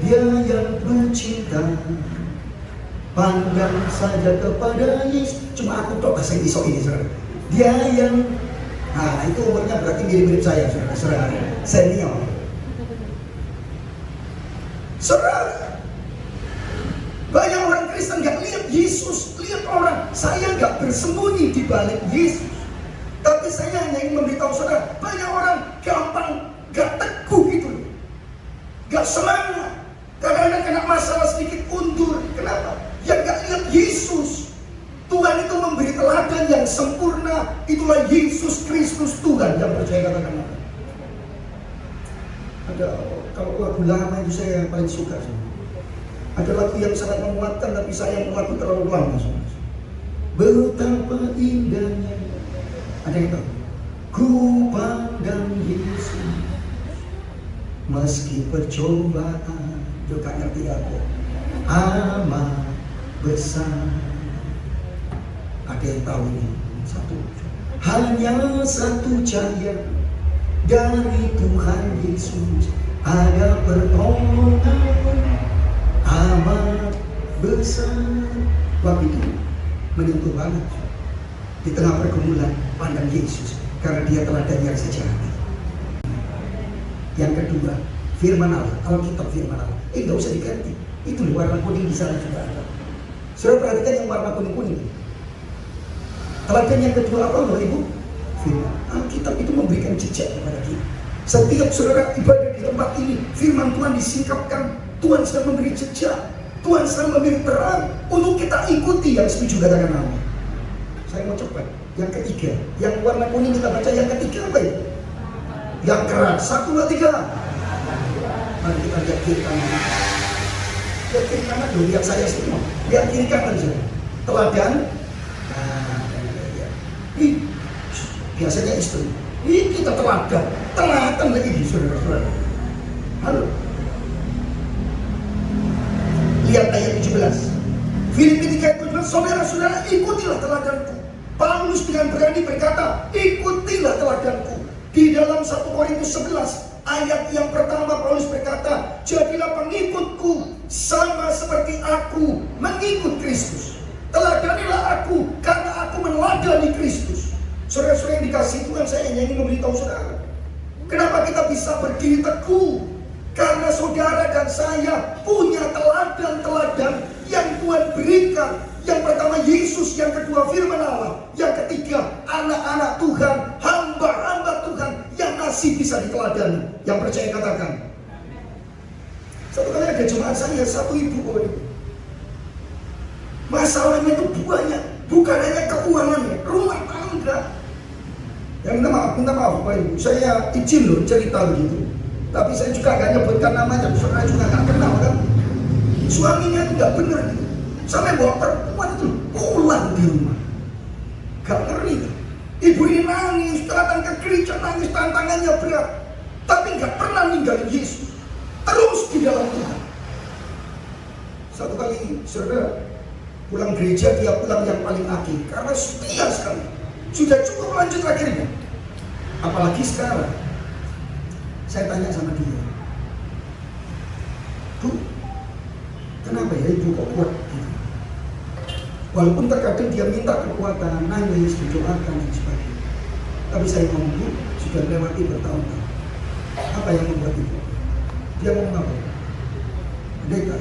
Dia yang bercinta. Pandang saja kepada Yesus. Cuma aku tahu bahasa Inggris ini, saudara. Dia yang, nah itu umurnya berarti mirip-mirip saya, saudara. Senior. Saudara, banyak orang Kristen gak lihat Yesus, lihat orang. Saya gak bersembunyi di balik Yesus, tapi saya hanya ingin memberitahu saudara, banyak orang gampang gak teguh gitu, gak semangat. Kadang-kadang kena masalah sedikit undur. Kenapa? Ya gak lihat Yesus. Tuhan itu memberi teladan yang sempurna. Itulah Yesus Kristus Tuhan. Yang percaya katakan apa? Ada, kalau lagu lama itu saya yang paling suka. Ada lagu yang sangat menguatkan, tapi sayang lagu terlalu lama. Betapa indahnya. Ada yang tahu? Ku pandang Yesus, meski percobaan juga ngerti aku amat besar. Ada yang tahu ini? Satu. hanya satu cahaya dari Tuhan Yesus. Ada pertolongan amat besar. Waktu itu menyentuh banget. Di tengah pergumulan pandang Yesus, karena dia teladan yang sejati. Yang kedua, firman Allah, Alkitab firman Allah. Nggak usah diganti. Itu warna kuning di sana juga ada. Saudara perhatikan yang warna kuning-kuning. Teladan yang kedua apa Bapak Ibu? Firman. Alkitab itu memberikan jejak kepada kita. Setiap saudara ibadah di tempat ini, firman Tuhan disingkapkan. Tuhan sedang memberi jejak. Tuhan sedang memberi terang untuk kita ikuti. Yang setuju katakan amin. Saya mau cepat. Yang ketiga, yang warna kuning kita baca yang ketiga apa ya? Yang keras. 1, 2, 3. Mari kita lihat kiri kanan. Lihat kiri kanan dulu, lihat saya semua. Lihat kiri kanan saja. Teladan. Ini biasanya istri. Ini kita teladan lagi di saudara-saudara. Halo. Lihat ayat 17. Filipi 3:17, saudara-saudara ikutilah teladanku. Paulus dengan berani berkata, ikutilah teladanku. Di dalam 1 Korintus 11 ayat yang pertama Paulus berkata, jadilah pengikutku sama seperti aku mengikut Kristus. Teladanilah aku karena aku meneladani Kristus. Saudara-saudara yang dikasih Tuhan, saya hanya ingin memberitahu saudara, kenapa kita bisa berdiri teguh? Karena saudara dan saya punya teladan-teladan yang Tuhan berikan. Yang pertama Yesus, yang kedua firman Allah, yang ketiga anak-anak Tuhan, hamba-hamba Tuhan yang masih bisa diteladani. Yang percaya katakan. Satu kali ada jemaat saya, satu ibu. Masalahnya itu banyak, bukan hanya keuangannya, rumah tangga. Yang minta maaf Pak Ibu, saya izin loh cerita begitu. Tapi saya juga gak nyebutkan namanya, saudara juga gak kenal kan. Suaminya itu gak benar gitu. Sampai bawa perempuan itu pulang di rumah. Gak ngeri. Ibu ini nangis, datang ke gereja, nangis, tantangannya berat. Tapi gak pernah ninggalin Yesus. Terus di dalam Tuhan. Satu kali saudara pulang gereja, dia pulang yang paling akhir. Karena setia sekali. Sudah cukup lanjut akhirnya. Apalagi sekarang. Saya tanya sama dia, Bu, kenapa ya ibu kok kuat gitu? Walaupun terkadang dia minta kekuatan, nangis, didoakan dan sebagainya. Tapi saya ngomong, Bu, sudah lewati bertahun-tahun. Apa yang membuat ibu? Dia ngomong apa? Pendeta,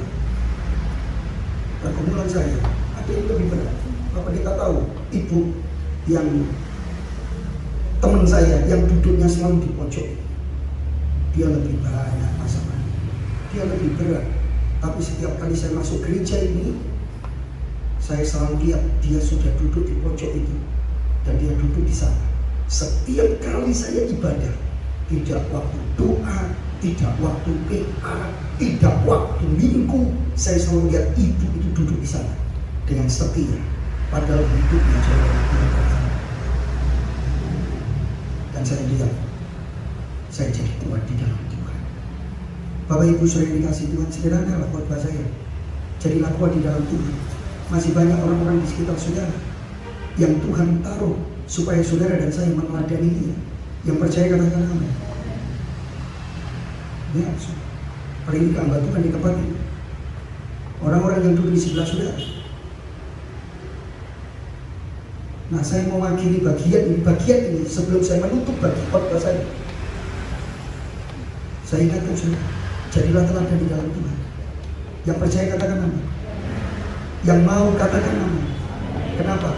pergumulan saya ada yang lebih berat. Pak Pendeta tahu, ibu yang teman saya yang duduknya selalu di pojok, dia lebih banyak masalah, dia lebih berat. Tapi setiap kali saya masuk gereja ini, saya selalu lihat dia sudah duduk di pojok itu dan dia duduk di sana. Setiap kali saya ibadah, tidak waktu doa, tidak waktu PA, tidak waktu minggu, saya selalu lihat ibu itu duduk di sana dengan setia, padahal hidupnya jauh lebih berat. Dan saya lihat, saya jadi kuat di dalam Tuhan. Bapak Ibu saudara yang dikasih Tuhan, sederhanalah khotbah saya. Jadilah kuat di dalam Tuhan. Masih banyak orang-orang di sekitar saudara yang Tuhan taruh supaya saudara dan saya meneladani Dia. Yang percaya katakan amin. Ya, paling ini hamba Tuhan di tempat ini. Orang-orang yang duduk di sebelah saudara. Nah, saya mau mengakhiri bagian ini sebelum saya menutup bagi khotbah saya. Saya ingatkan saudara, jadilah teladan di dalam Tuhan. Yang percaya katakan amin. Yang mau katakan amin. Kenapa?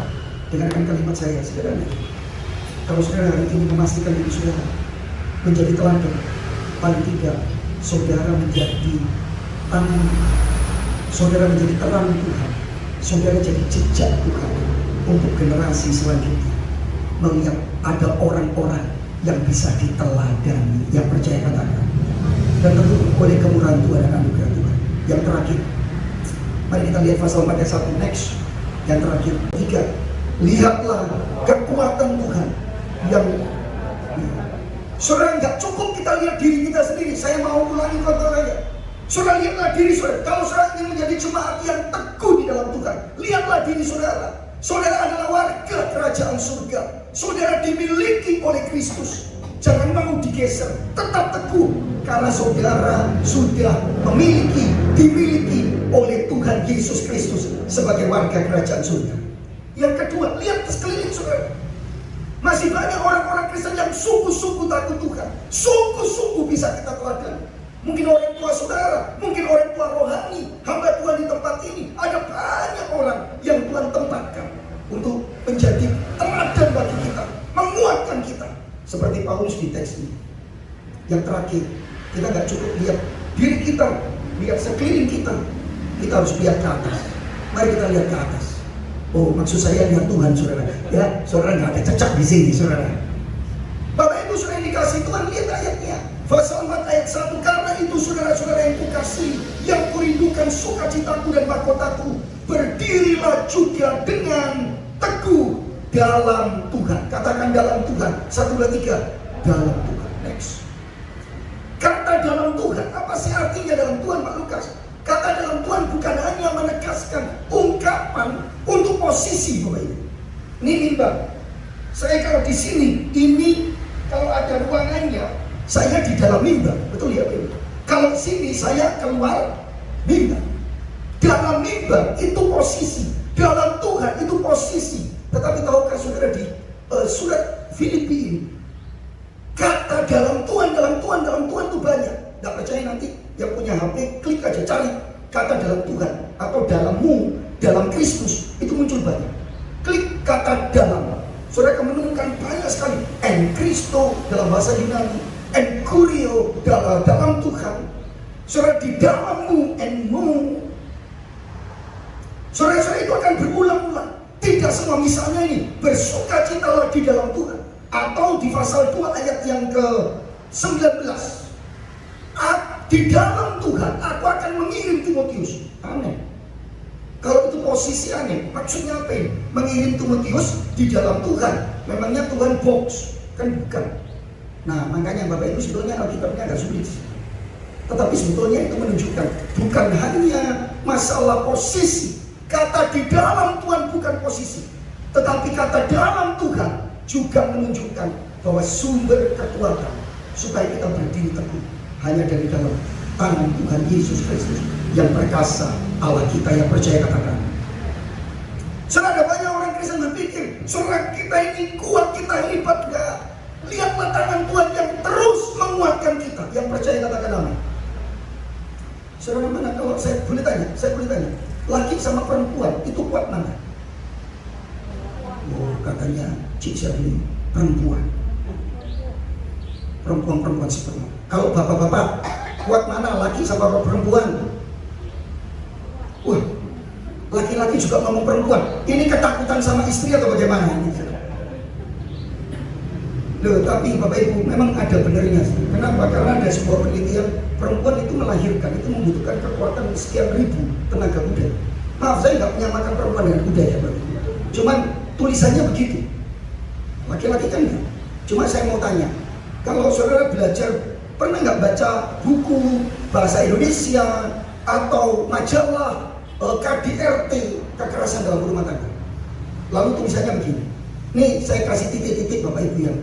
Dengarkan kalimat saya sederhana. Kalau saudara hari ini memastikan diri saudara menjadi teladan, paling tidak saudara menjadi tangan, saudara menjadi terang Tuhan, saudara jadi jejak Tuhan untuk generasi selanjutnya. Melihat ada orang-orang yang bisa diteladani. Yang percaya katakan. Dan tentu oleh kemurahan Tuhan dan anugerah Tuhan. Yang terakhir, mari kita lihat pasal 4 ayat 1 next. Yang terakhir, 3. Lihatlah kekuatan Tuhan yang saudara nggak cukup kita lihat diri kita sendiri. Saya mau ulangi kata saya. Saudara lihatlah diri saudara. Kalau saudara ingin menjadi jemaat yang teguh di dalam Tuhan, lihatlah diri saudara. Saudara adalah warga kerajaan surga. Saudara dimiliki oleh Kristus. Jangan mau digeser, tetap teguh. Karena saudara sudah dimiliki oleh Tuhan Yesus Kristus sebagai warga kerajaan surga. Yang kedua, lihat sekeliling saudara. Masih banyak orang-orang Kristen yang sungguh-sungguh takut Tuhan. Sungguh-sungguh bisa kita teladani. Mungkin orang tua saudara, mungkin orang tua rohani, hamba Tuhan di tempat ini. Ada banyak orang yang Tuhan tempatkan untuk menjadi teladan bagi kita, menguatkan kita. Seperti Paulus di teks ini. Yang terakhir, kita gak cukup lihat diri kita, lihat sekeliling kita. Kita harus lihat ke atas. Mari kita lihat ke atas. Oh, maksud saya lihat Tuhan, saudara. Ya, saudara gak ada cecak di sini, saudara. Bapak Ibu sudah dikasih Tuhan, lihat ayatnya. Pasal 4 ayat 1, karena itu saudara-saudara yang kukasihi, yang kurindukan sukacitaku dan mahkotaku, berdirilah juga dengan teguh dalam Tuhan. Katakan dalam Tuhan. 1, 2, 3. Dalam Tuhan. Next. Kata dalam Tuhan, apa sih artinya dalam Tuhan, Pak Lukas? Kata dalam Tuhan bukan hanya menegaskan ungkapan untuk posisi, Bapak Ibu. Ini mimbar. Saya kalau di sini, ini kalau ada ruangannya, saya di dalam mimbar, betul ya? Kalau sini saya keluar mimbar. Dalam mimbar itu posisi, dalam Tuhan itu posisi. Tetapi tahukah saudara di surat Filipi ini, kata dalam Tuhan itu banyak. Tidak percaya nanti yang punya HP klik aja cari kata dalam Tuhan atau dalammu, dalam Kristus, itu muncul banyak. Klik kata dalam, saudara akan menemukan banyak sekali. En Christo dalam bahasa Yunani, en kurio dalam Tuhan. Saudara di dalammu, enmu. Saudara-saudara itu akan berulang-ulang. Tidak semua, misalnya ini, bersukacitalah di dalam Tuhan. Atau di pasal 2 ayat yang ke-19. Di dalam Tuhan aku akan mengirim Timotius. Aneh. Kalau itu posisi aneh, maksudnya apa ini? Mengirim Timotius di dalam Tuhan. Memangnya Tuhan box? Kan bukan. Nah, makanya Bapak Ibu sebetulnya Alkitabnya agak sulit. Tetapi sebetulnya itu menunjukkan bukan hanya masalah posisi. Kata di dalam Tuhan bukan posisi, tetapi kata dalam Tuhan juga menunjukkan bahwa sumber kekuatan supaya kita berdiri teguh hanya dari dalam tangan Tuhan Yesus Kristus yang perkasa, Allah kita yang percaya. Katakan. Saudara, ada banyak orang Kristen berpikir, saudara kita ini kuat, kita hebat. Enggak. Lihatlah tangan Tuhan yang terus menguatkan kita. Yang percaya katakan amin. Saudara, mana kalau saya boleh tanya, laki sama perempuan itu kuat mana? Oh, katanya Cik Syahli, perempuan seperti itu. Kalau bapak-bapak kuat mana, laki sama perempuan? Wah, laki-laki juga ngomong perempuan. Ini ketakutan sama istri atau bagaimana ini? Loh, tapi Bapak Ibu memang ada benernya. Kenapa? Karena ada sebuah penelitian, perempuan itu melahirkan itu membutuhkan kekuatan sekian ribu tenaga kuda. Maaf, saya nggak menyamakan perempuan dengan kuda ya Bapak Ibu. Cuman tulisannya begitu. Laki-laki kan enggak. Cuma saya mau tanya, kalau saudara belajar, pernah nggak baca buku bahasa Indonesia atau majalah KDRT, kekerasan dalam rumah tangga? Lalu tulisannya begini. Nih saya kasih titik-titik Bapak Ibu ya.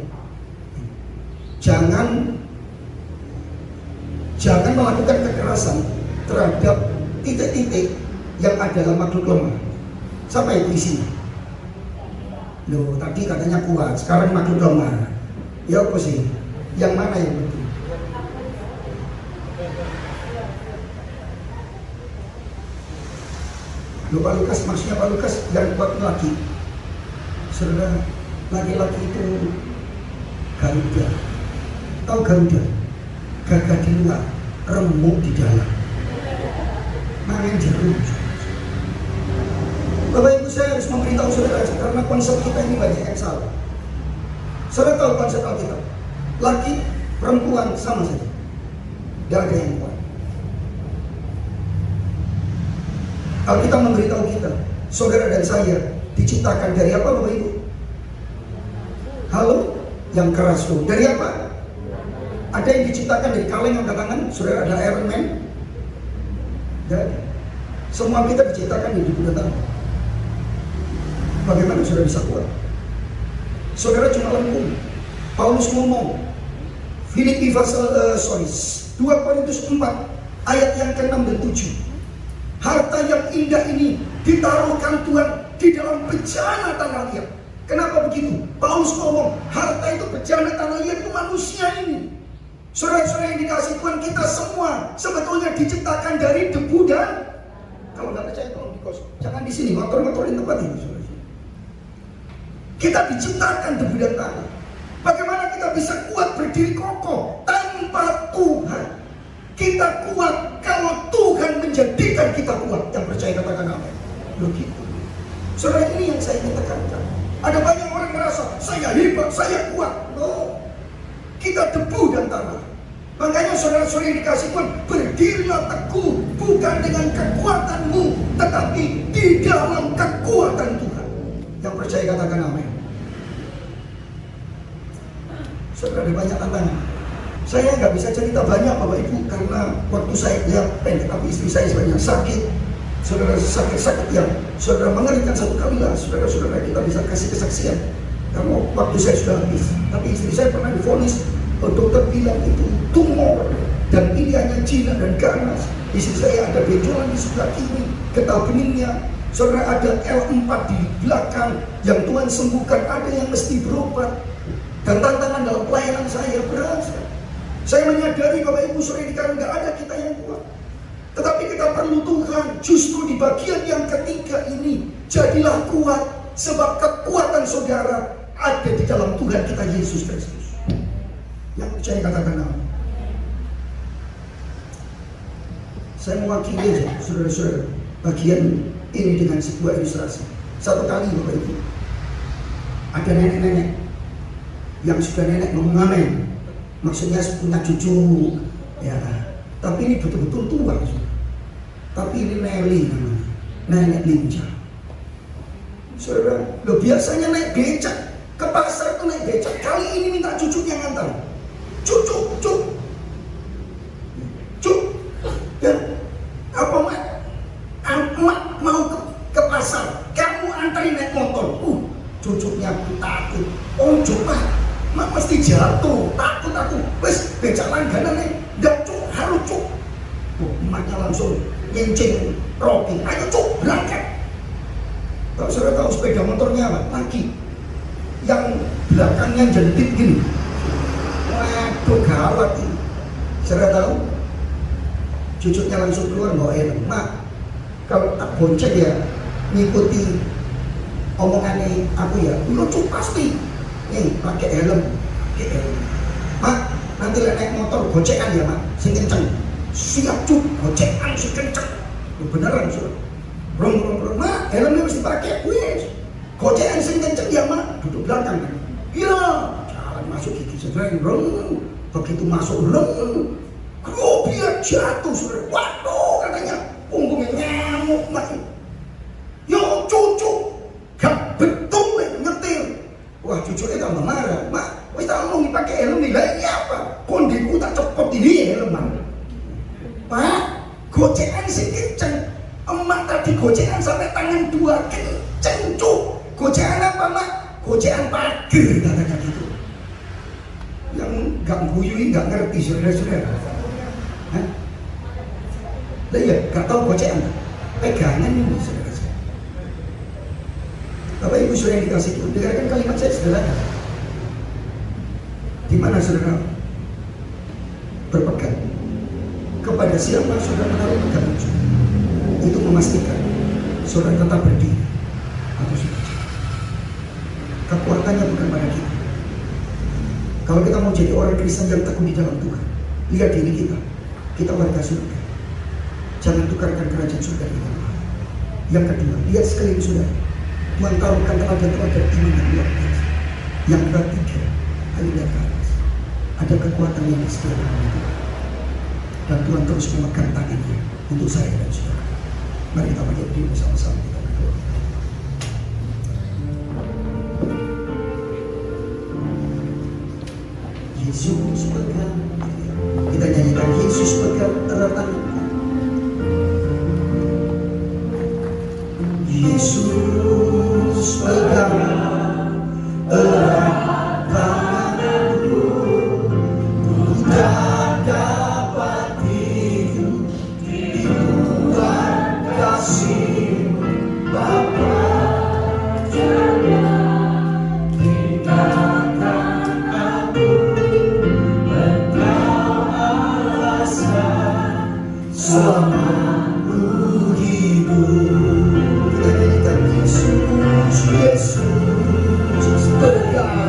Jangan melakukan kekerasan terhadap titik-titik yang adalah makhluk lemah. Siapa itu isinya? Loh, tadi katanya kuat, sekarang makhluk lemah. Ya apa sih? Yang mana yang betul? Loh, Pak Lukas, maksudnya Pak Lukas yang kuat laki. Saudara, laki-laki itu Garuda. Tahu Garuda? Gagah di luar, remuk di dalam. Main jarum. Bapak Ibu, saya harus memberitahu saudara karena konsep kita ini banyak yang salah. Saudara tahu konsep Alkitab? Laki, perempuan sama saja. Tidak ada yang kuat. Alkitab memberitahu kita, saudara dan saya diciptakan dari apa Bapak Ibu? Halo? Yang keras tuh. Dari apa? Ada yang diciptakan dari kaleng angkat tangan. Saudara, ada Iron Man? Tidak ada. Semua kita diciptakan dari bulan tangan. Bagaimana saudara bisa kuat? Saudara cuma lengkung. Paulus ngomong, Filipi pasal 2 Korintus 4 ayat yang ke-6 dan 7. Harta yang indah ini ditaruhkan Tuhan di dalam bejana tanah liat. Kenapa begitu? Paulus ngomong, harta itu bejana tanah liat itu manusia ini. Saudara-saudara yang dikasih Tuhan, kita semua sebetulnya diciptakan dari debu dan, kalau nggak percaya tolong dikosong. Jangan di sini, ngotor-ngotorin tempat ini. Saudara. Kita diciptakan debu dan tanah. Bagaimana kita bisa kuat berdiri kokoh tanpa Tuhan? Kita kuat kalau Tuhan menjadikan kita kuat. Yang percaya katakan amin. Begitu. Saudara, ini yang saya ingin tekankan. Ada banyak orang merasa saya hebat, saya kuat. No. Kita debu dan tanah. Makanya saudara-saudara yang dikasih Tuhan, berdirilah teguh, bukan dengan kekuatanmu, tetapi di dalam kekuatan Tuhan. Yang percaya katakan amin. Saudara, ada banyak tantangan. Saya nggak bisa cerita banyak Bapak Ibu karena waktu saya pendek, tapi istri saya sebenarnya sakit. Saudara, sakit yang saudara mengerikan satu kali lah. Saudara-saudara kita bisa kasih kesaksian. Karena waktu saya sudah habis. Tapi istri saya pernah divonis, dokter bilang itu tumor dan ini hanya jinak dan ganas. Istri saya ada benjolan di sebelah kiri, getah beningnya. Saudara, ada L4 di belakang yang Tuhan sembuhkan, ada yang mesti berobat. Dan tantangan dalam pelayanan saya berasa. Saya menyadari Bapak Ibu saudara dikatakan nggak ada kita yang kuat. Tetapi kita perlu Tuhan. Justru di bagian yang ketiga ini, jadilah kuat. Sebab kekuatan saudara ada di dalam Tuhan kita Yesus Kristus. Yang percaya katakan amin. Saya mewakili saudara-saudara bagian ini dengan sebuah ilustrasi. Satu kali Bapak Ibu, ada nenek-nenek yang sudah nenek ngomong amin, maksudnya punya cucu, ya. Tapi ini betul-betul tua, tapi ini Nelly namanya, nenek lincah. Saudara, lo biasanya naik becak ke pasar tuh naik becak. Kali ini minta cucunya ngantar, cucu, dan apa mak mau ke pasar, kamu antarin naik motor. Cucunya takut, coba. Mak mesti jatuh, takut aku. Wes becak langganan nih, nggak cuk, harus cuk. Emaknya langsung nyencing roti, ayo cuk, berangkat. Kalau saudara tahu sepeda motornya apa? Lagi yang belakangnya jentit gini. Waduh, gawat ini. Saudara tahu? Cucunya langsung keluar bawa helm. Mak, kalau tak bonceng ya ngikuti omongannya aku ya, lucu pasti. Nih, pakai helm. Mak, nanti naik motor gocekan ya mak, sing kenceng. Siap cuk, gocekan sing kenceng. Beneran sudah. Rong, mak, helmnya mesti pakai. Wih, gocekan sing kenceng ya mak, duduk belakang kan. Iya, jalan masuk gigi sering. Rong, begitu masuk rong, biar jatuh sudah. Waduh, katanya punggungnya nyamuk mak. Yo cucu, gak betul nyetir. Wah, cucunya tambah marah. Mak, wis tak ngomong dipakai helm nih. Lah ini apa? Kondiku tak cepot ini helman. Pak, gocekan sih kenceng. Emak tadi gocekan sampai tangan dua kenceng cuk. Gocekan apa mak? Gocekan pager kata gitu. Yang gak guyui gak ngerti saudara-saudara. Hah? Lah iya, gak tahu gocekan. Pegangan ini saudara. Bapak Ibu saudara yang dikasih Tuhan, dengarkan kalimat saya sederhana. Di mana saudara berpegang kepada siapa saudara menaruh pegangan itu memastikan saudara tetap berdiri atau sudah jatuh. Kekuatannya bukan pada kita. Kalau kita mau jadi orang Kristen yang teguh di dalam Tuhan, lihat diri kita, kita warga surga. Jangan tukarkan kerajaan surga dengan mahal. Yang kedua, lihat sekeliling saudara. Tuhan taruhkan teladan-teladan iman yang luar biasa. Yang ketiga, ayo lihat ke atas. Ada kekuatan yang disediakan oleh Tuhan. Dan Tuhan terus memegang tangannya untuk saya dan saudara. Mari kita berdiri bersama-sama kita berdoa. Yesus pegang, kita nyanyikan Yesus pegang erat tanganku. Yesus pegang erat tanganku, ku tak dapat hidup di luar kasih-Mu Bapa. Selama ku hidup, kita nyanyikan Yesus, Yesus pegang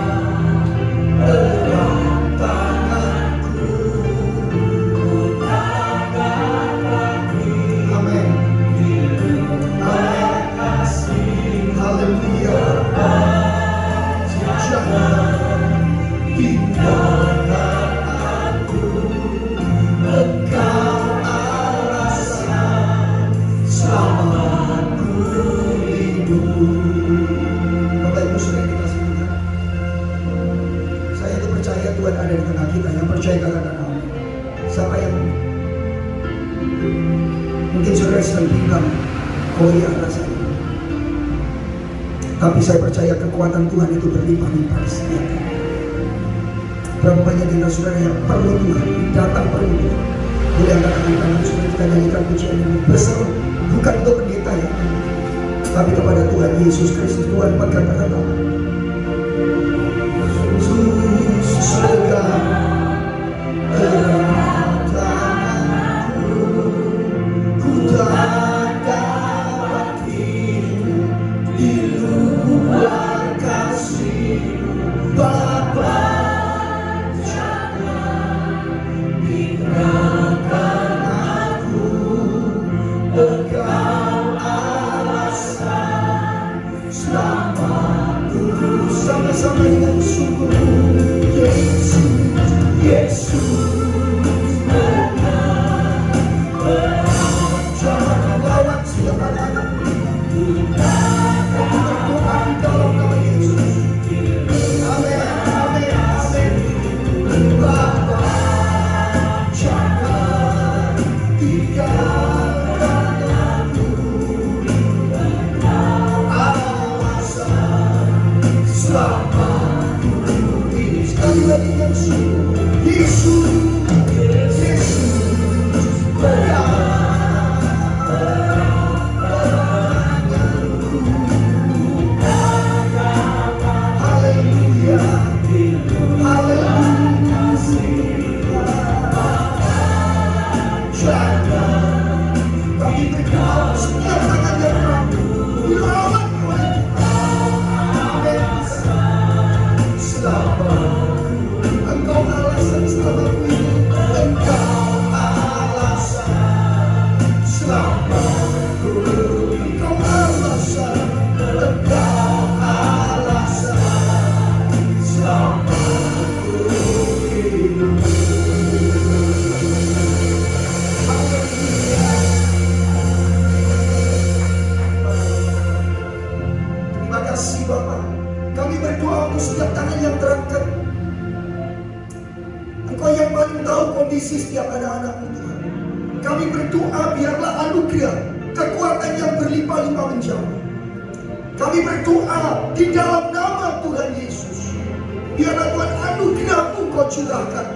erat tanganku, ku tak dapat hidup. Amin. Amin. Haleluya. Jangan tinggalkan aku, Engkau selama ku hidup. Bapak Ibu sering dikasih Tuhan, saya itu percaya Tuhan ada di tengah kita. Yang percaya katakan amin. Siapa yang mungkin saudara sedang bilang, oh iya rasanya, tapi saya percaya kekuatan Tuhan itu berlimpah-limpah di setiap kita. Berapa banyak kita saudara yang perlu Tuhan, datang perlu Tuhan. Boleh angkat tangan saudara, kita nyanyikan pujian ini bersama. Bukan untuk pendeta ya, tapi kepada Tuhan Yesus Kristus. Tuhan pegang erat tangan. Yesus pegang erat tanganku, ku tak dapat hidup di luar kasih-Mu Bapa. Jangan tinggalkan aku, Engkau alasan selamaku. Sama-sama dengan syukur. Yesus, Yesus pegang erat. Jangan melawan setiap anak-anak. Kita berdoa di dalam nama Yesus. Amin, amin, amin. Bapa, jangan tinggalkan aku, alasan selama ku hidup. Sekali lagi yang syukur. Yesus, Yesus pegang tanganku. Haleluya, haleluya. Jangan kami berdoa setiap tangan yang rapuh dirawat oleh Tuhan. Selama Engkau alasan selama hidup, Engkau alasan selama Engkau alasan, Engkau alasan selama hidup. Terima kasih Bapak. Kami berdoa untuk setiap tangan yang terangkat. Engkau yang paling tahu kondisi setiap anak-anak-Mu Tuhan. Kami berdoa biarlah anugerah kekuatan yang berlimpah-limpah menjauh. Kami berdoa di dalam nama Tuhan Yesus. Biarlah Tuhan anugerah-Mu Kau curahkan,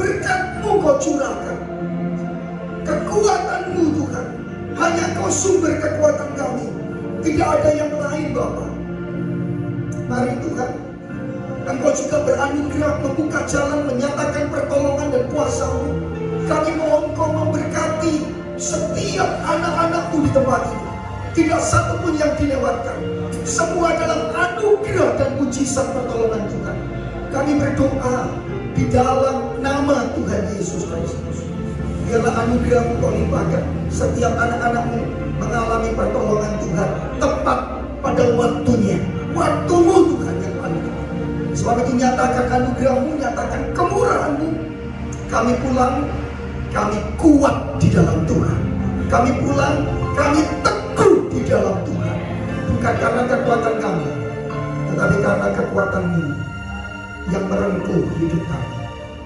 berkat-Mu Kau curahkan, kekuatan-Mu Tuhan. Hanya Kau sumber kekuatan kami. Tidak ada yang lain Bapa. Mari Tuhan, Engkau juga beranugerah membuka jalan, menyatakan pertolongan dan kuasa-Mu. Kami mohon Kau memberkati setiap anak-anak-Mu di tempat ini. Tidak satu pun yang dilewatkan. Semua dalam anugerah dan mujizat pertolongan Tuhan. Kami berdoa di dalam nama Tuhan Yesus Kristus. Biarlah anugerah-Mu Kau limpahkan. Setiap anak-anak-Mu mengalami pertolongan Tuhan tepat pada waktunya. Waktu-Mu Tuhan yang paling tepat. Sebab itu nyatakan anugerah-Mu, nyatakan kemurahan-Mu. Kami pulang, kami kuat di dalam Tuhan. Kami pulang, kami teguh di dalam Tuhan. Bukan karena kekuatan kami, tetapi karena kekuatan-Mu yang merengkuh hidup kami.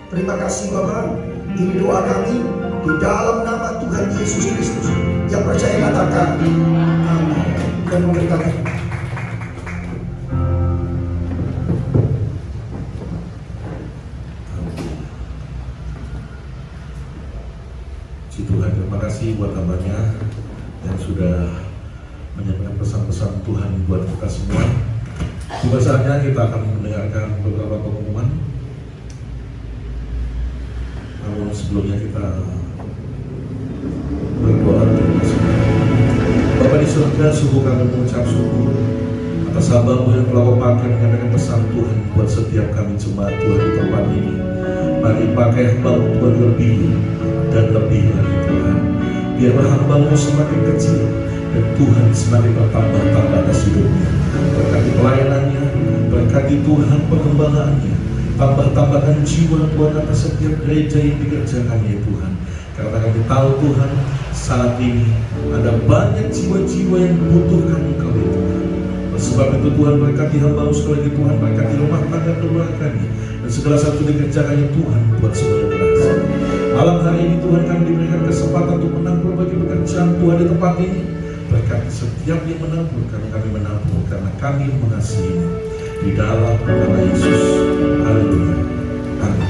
Terima kasih Bapak. Ini doa kami di dalam nama Tuhan Yesus Kristus. Yang percaya katakan amin dan memberkati. Tuhan, terima kasih buat hambanya yang sudah menyampaikan pesan-pesan Tuhan buat kita semua. Tiba saatnya kita akan mendengarkan beberapa pengumuman. Namun sebelumnya kita berdoa terima kasih. Bapa di surga, sungguh kami mengucap syukur atas hamba-Mu yang telah memakai menyampaikan pesan Tuhan buat setiap kami jemaat Tuhan di tempat ini. Mari pakai hamba-Mu Tuhan lebih dan lebih lagi Tuhan. Biarlah hamba-Mu semakin kecil dan Tuhan semakin bertambah-tambah atas hidupnya. Berkati pelayanannya, berkati Tuhan pengembangannya, tambah-tambahkan jiwa Tuhan atas setiap gereja yang dikerjakan ya Tuhan. Karena kami tahu Tuhan, saat ini ada banyak jiwa-jiwa yang membutuhkan Engkau ya Tuhan. Sebab itu Tuhan berkati hamba-Mu sekali lagi Tuhan, berkati rumah tangga keluarganya dan segala satu dikerjakannya Tuhan buat semuanya berhasil. Malam hari ini Tuhan kami diberikan kesempatan untuk menabur bagi pekerjaan Tuhan di tempat ini. Berkati setiap yang menabur, karena kami menabur karena kami mengasihi-Mu. Di dalam nama Yesus. Haleluya. Amin.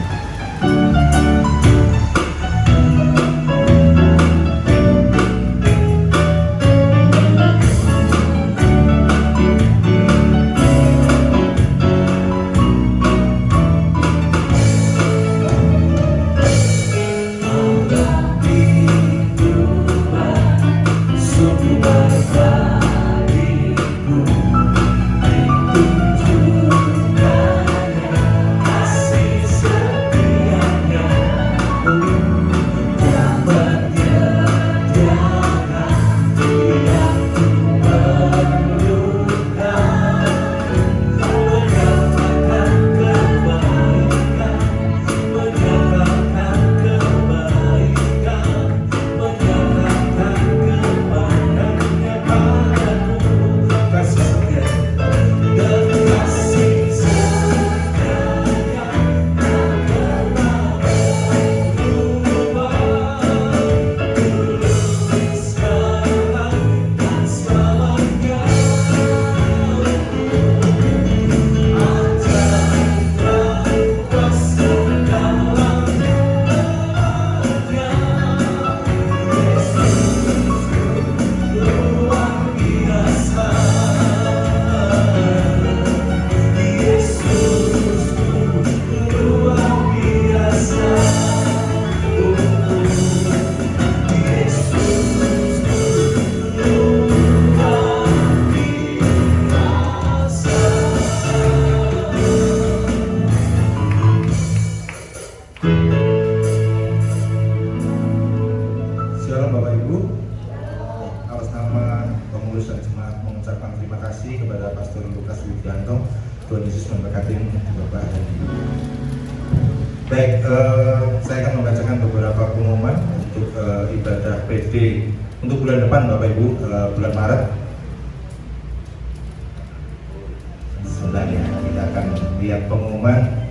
Tuhan Yesus memberkati Bapak dan Ibu. Baik, saya akan membacakan beberapa pengumuman untuk ibadah PD untuk bulan depan Bapak Ibu, bulan Maret. Sebentar ya, kita akan lihat pengumuman.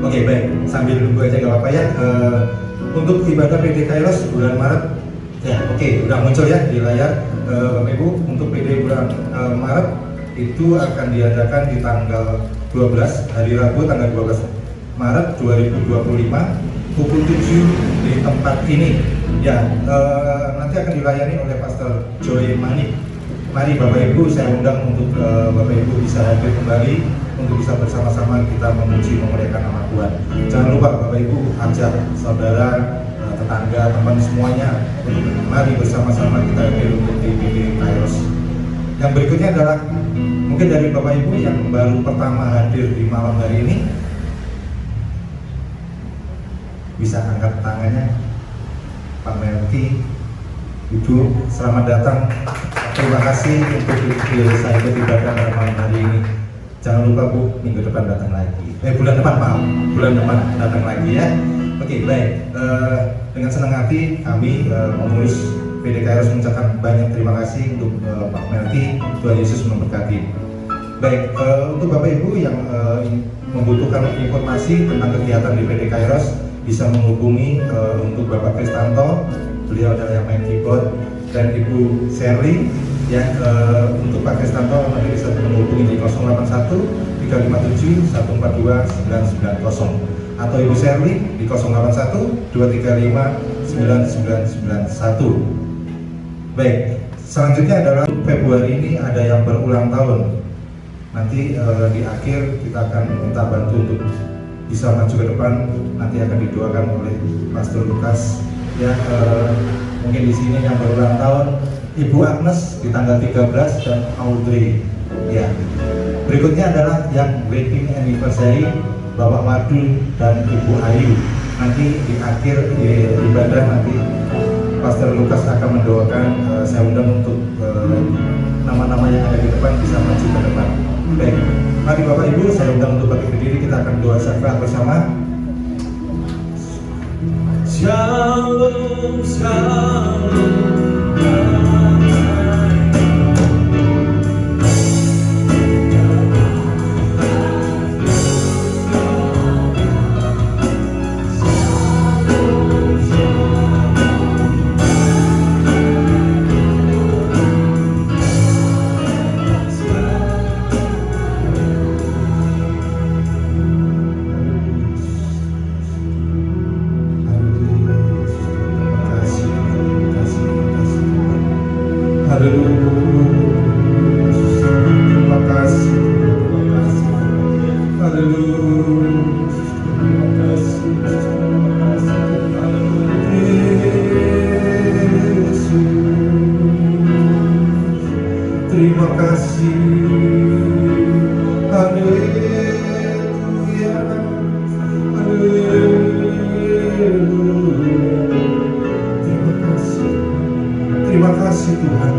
Oke, baik, sambil nunggu aja gak apa-apa ya. Untuk ibadah PD Kairos bulan Maret, ya oke, udah muncul ya di layar. Bapak Ibu, untuk PD bulan Maret itu akan diadakan di tanggal 12, hari Rabu tanggal 12 Maret 2025 pukul 7 di tempat ini. Ya, nanti akan dilayani oleh Pastor Joy Manik. Mari Bapak Ibu, saya undang untuk Bapak Ibu bisa hadir kembali untuk bisa bersama-sama kita memuji memuliakan nama Tuhan. Jangan lupa Bapak Ibu ajak saudara, tetangga, teman semuanya untuk mari bersama-sama kita hadir untuk di PD Kairos. Yang berikutnya adalah mungkin dari Bapak Ibu yang baru pertama hadir di malam hari ini bisa angkat tangannya. Pak Melki, Ibu, selamat datang. Terima kasih untuk saya ikut ibadah pada malam hari ini. Jangan lupa Bu, minggu depan datang lagi. Bulan depan maaf, bulan depan datang lagi ya. Oke, baik. Dengan senang hati kami pengurus PD Kairos mengucapkan banyak terima kasih untuk Pak Melki. Tuhan Yesus memberkati. Baik, untuk Bapak Ibu yang membutuhkan informasi tentang kegiatan di PD Kairos bisa menghubungi untuk Bapak Kristanto, beliau adalah yang main keyboard, dan Ibu Sherly ya. Untuk Pak Kristanto nanti bisa menghubungi di 081 357 142 990 atau Ibu Sherly di 081 235 9991. Baik, selanjutnya adalah Februari ini ada yang berulang tahun. Nanti di akhir kita akan minta bantu untuk bisa maju ke depan. Nanti akan didoakan oleh Pastor Lukas ya. Mungkin di sini yang berulang tahun Ibu Agnes di tanggal 13 dan Audrey ya. Berikutnya adalah yang wedding anniversary Bapak Madu dan Ibu Ayu. Nanti di akhir ibadah nanti Pastor Lukas akan mendoakan. Saya undang untuk nama-nama yang ada di depan bisa maju ke depan. Baik, mari Bapak Ibu saya undang untuk bangkit berdiri, kita akan doa syafaat bersama. Shalom, shalom. Terima kasih, haleluya, haleluya. Terima kasih Tuhan,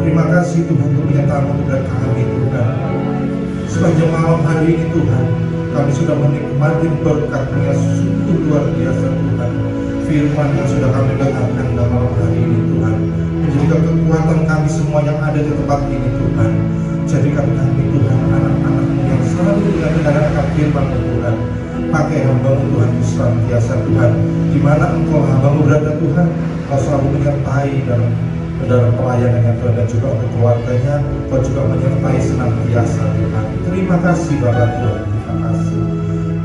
terima kasih Tuhan untuk penyertaan kepada kami Tuhan. Sepanjang malam hari ini Tuhan, kami sudah menikmati berkat-Mu yang sungguh luar biasa Tuhan. Firman yang sudah kami dengarkan dalam malam hari ini Tuhan, menjadikan kekuatan kami semua yang ada di tempat ini Tuhan. Jadikan kami Tuhan anak-anak-Mu yang selalu mendengarkan firman-Mu Tuhan. Pakai hamba-Mu Tuhan senantiasa Tuhan. Di mana Engkau hamba-Mu berada Tuhan, Kau selalu menyertai dalam pelayanannya Tuhan, dan juga untuk keluarganya Kau juga menyertai senantiasa Tuhan. Terima kasih Bapak Tuhan, terima kasih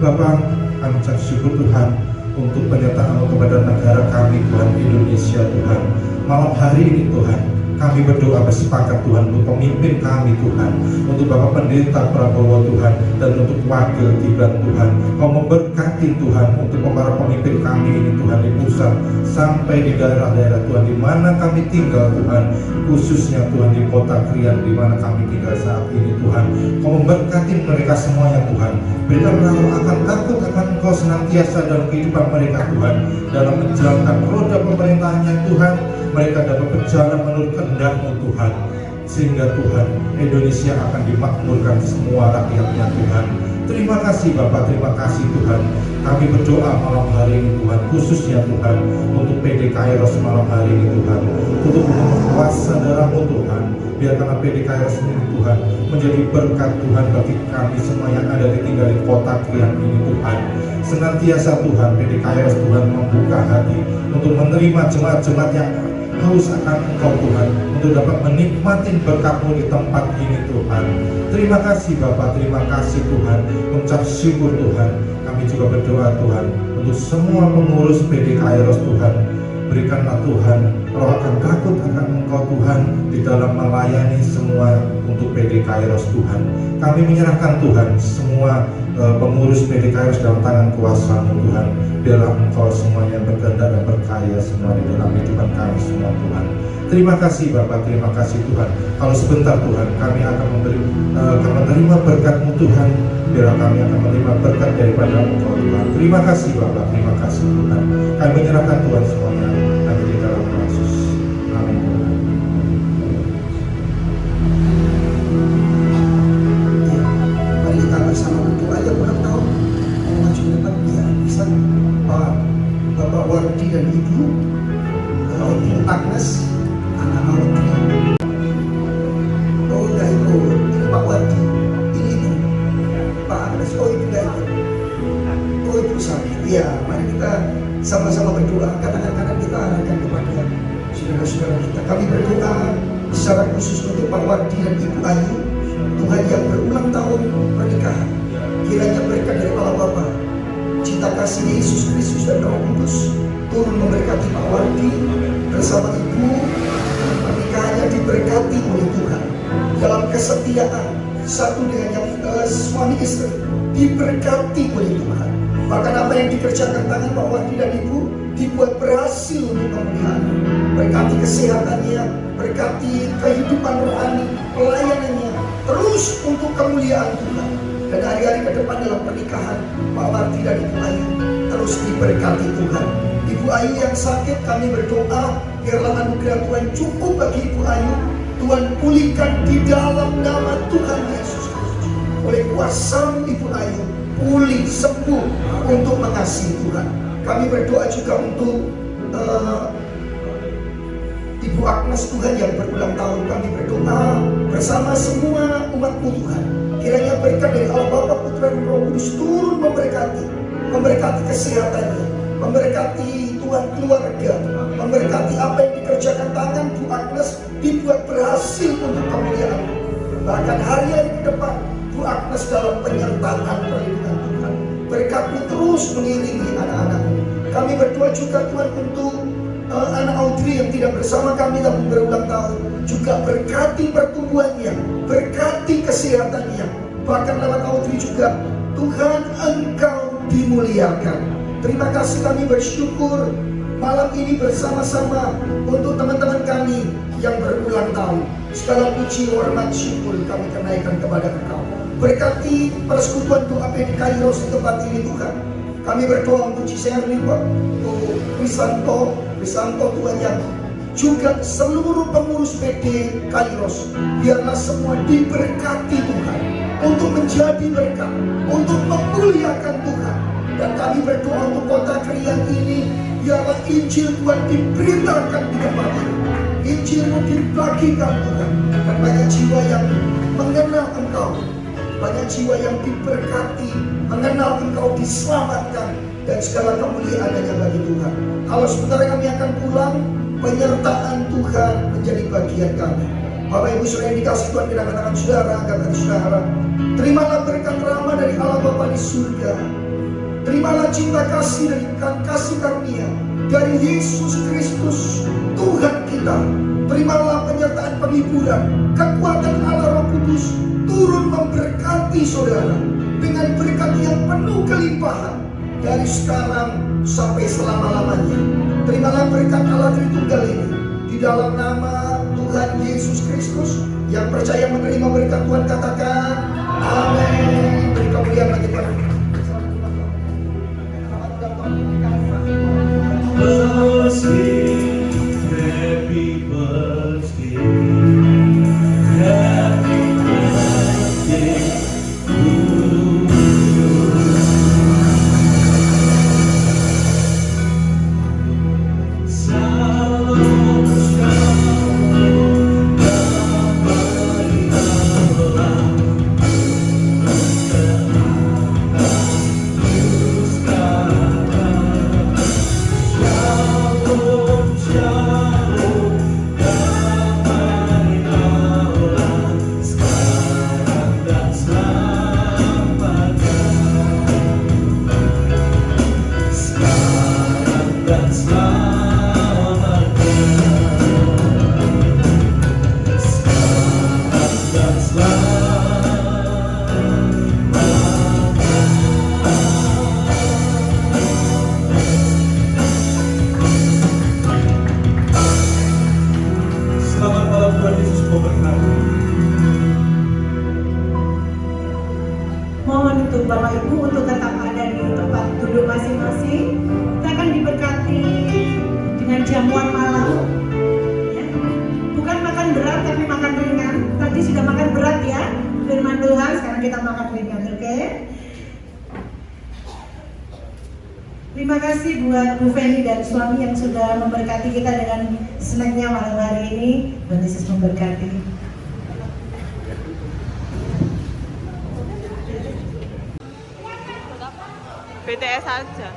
Bapak. Kami ucap syukur Tuhan untuk penyertaan kepada negara kami Tuhan, Indonesia Tuhan. Malam hari ini Tuhan, kami berdoa bersepakat Tuhan untuk pemimpin kami Tuhan, untuk Bapak Pendeta Prabowo Tuhan, dan untuk Wakil Gibran Tuhan. Kau memberkati Tuhan untuk para pemimpin kami ini Tuhan, di pusat sampai di daerah-daerah Tuhan, di mana kami tinggal Tuhan, khususnya Tuhan di kota Krian di mana kami tinggal saat ini Tuhan. Kau memberkati mereka semuanya Tuhan. Berikanlah akan takut akan Engkau senantiasa dalam kehidupan mereka Tuhan, dalam menjalankan roda pemerintahannya Tuhan. Mereka dapat berjalan menurut kehendak-Mu Tuhan, sehingga Tuhan Indonesia akan dimakmurkan semua rakyatnya Tuhan. Terima kasih Bapak, terima kasih Tuhan. Kami berdoa malam hari ini Tuhan, khususnya Tuhan untuk PD Kairos malam hari ini Tuhan, untuk kuasa darah-Mu Tuhan. Biarkanlah PD Kairos ini Tuhan menjadi berkat Tuhan bagi kami semua yang ada tinggal di kota Krian ini Tuhan. Senantiasa Tuhan PD Kairos Tuhan membuka hati untuk menerima jemaat-jemaat yang haus akan Engkau Tuhan, untuk dapat menikmati berkat-Mu di tempat ini Tuhan. Terima kasih Bapa, terima kasih Tuhan. Mengucap syukur Tuhan. Kami juga berdoa Tuhan untuk semua pengurus PD Kairos Tuhan. Berikanlah Tuhan roh akan takut akan Engkau Tuhan di dalam melayani semua untuk PD Kairos Tuhan. Kami menyerahkan Tuhan semua pengurus PD Kairos dalam tangan kuasa-Mu Tuhan. Biarlah Engkau semuanya berkehendak dan berkarya semua di dalam kehidupan kami semua Tuhan. Terima kasih Bapak, terima kasih Tuhan. Kalau sebentar Tuhan kami akan menerima berkat-Mu Tuhan. Biarlah kami akan menerima berkat daripada Engkau Tuhan. Terima kasih Bapak, terima kasih Tuhan. Kami menyerahkan Tuhan semuanya hanya di dalam Yesus. Amin Tuhan. Ibu Agnes, anak Audrey. Oh enggak ikut, ini Pak Wadi, ini Ibu Pak Agnes. Oh itu enggak ikut. Oh itu sakit. Iya, mari kita sama-sama berdoa. Katakan kita arahkan kepada saudara-saudara kita. Kami berdoa secara khusus untuk Pak Wadi dan Ibu Ayu, Tuhan yang berulang tahun pernikahan. Kiranya berkat dari Allah Bapa, cinta kasih Yesus Kristus dan Roh Kudus turun memberkati Pak Wadi bersama Ibu. Pernikahannya diberkati oleh Tuhan dalam kesetiaan satu dengan yang suami istri, diberkati oleh Tuhan. Bahkan apa yang dikerjakan tangan Pak Wadi dan Ibu dibuat berhasil untuk kemuliaan. Berkati kesehatannya, berkati kehidupan rohani, pelayanannya terus untuk kemuliaan Tuhan. Dan hari-hari ke depan dalam pernikahan Pak Wadi dan Ibu Ayu terus diberkati Tuhan. Ibu Ayu yang sakit, kami berdoa biarlah anugerah Tuhan cukup bagi Ibu Ayu. Tuhan pulihkan di dalam nama Tuhan Yesus Kristus. Oleh kuasa Ibu Ayu pulih, sembuh untuk mengasihi Tuhan. Kami berdoa juga untuk Ibu Agnes Tuhan yang berulang tahun. Kami berdoa bersama semua umat-Mu Tuhan. Kiranya berkat dari Allah Bapa, Putra dan Roh Kudus turun memberkati kesehatannya, memberkati Tuhan keluarga, memberkati apa yang dikerjakan tangan Bu Agnes dibuat berhasil untuk kemuliaan. Bahkan hari-hari ke depan Bu Agnes dalam penyertaan perlindungan Tuhan. Berkat-Mu terus mengiringi anak-anak-Mu. Kami berdoa juga Tuhan untuk anak Audrey yang tidak bersama kami dalam berulang tahun. Juga berkati pertumbuhannya, berkati kesehatannya. Bahkan lewat Audrey juga Tuhan Engkau dimuliakan. Terima kasih, kami bersyukur malam ini bersama-sama untuk teman-teman kami yang berulang tahun. Segala puji, hormat, syukur kami kenaikan kepada Engkau. Berkati persekutuan doa PD Kairos di tempat ini Tuhan. Kami berdoa untuk Ciserni, Pak, untuk Wisanto Tuhan, yang juga seluruh pengurus PD Kairos. Biarlah semua diberkati Tuhan untuk menjadi berkat, untuk memuliakan Tuhan. Dan kami berdoa untuk kota Krian ini, biarlah Injil Tuhan diberitakan di tempat ini. Injil-Mu dibagikan Tuhan. Dan banyak jiwa yang mengenal Engkau, banyak jiwa yang diberkati, mengenal Engkau, diselamatkan, dan segala kemuliaan hanya bagi Tuhan. Kalau sebentar kami akan pulang, penyertaan Tuhan menjadi bagian kami. Bapak Ibu saudara yang dikasih Tuhan, kita katakan saudara, katakan saudara, terimalah berkat rahmat dari Allah Bapa di surga. Terimalah cinta kasih dari kasih karunia dari Yesus Kristus Tuhan kita. Terimalah penyertaan penghiburan, kekuatan Allah Roh Kudus turun memberkati saudara dengan berkat yang penuh kelimpahan dari sekarang sampai selama-lamanya. Terimalah berkat Allah Tritunggal ini di dalam nama Tuhan Yesus Kristus. Yang percaya menerima berkat Tuhan katakan amin. Beri kemuliaan bagi Tuhan. Happy birthday, happy birthday to you. Salam, shalom, damai Allah. Mohon untuk Bapak Ibu untuk tetap ada di tempat duduk masing-masing. Kita akan diberkati dengan jamuan malam, ya. Bukan makan berat tapi makan ringan. Tadi sudah makan berat ya, firman Tuhan. Sekarang kita makan ringan, oke? Terima kasih buat Bu Feni dan suami yang sudah memberkati kita dengan snacknya malam hari ini. Tuhan Yesus memberkati. BTS aja.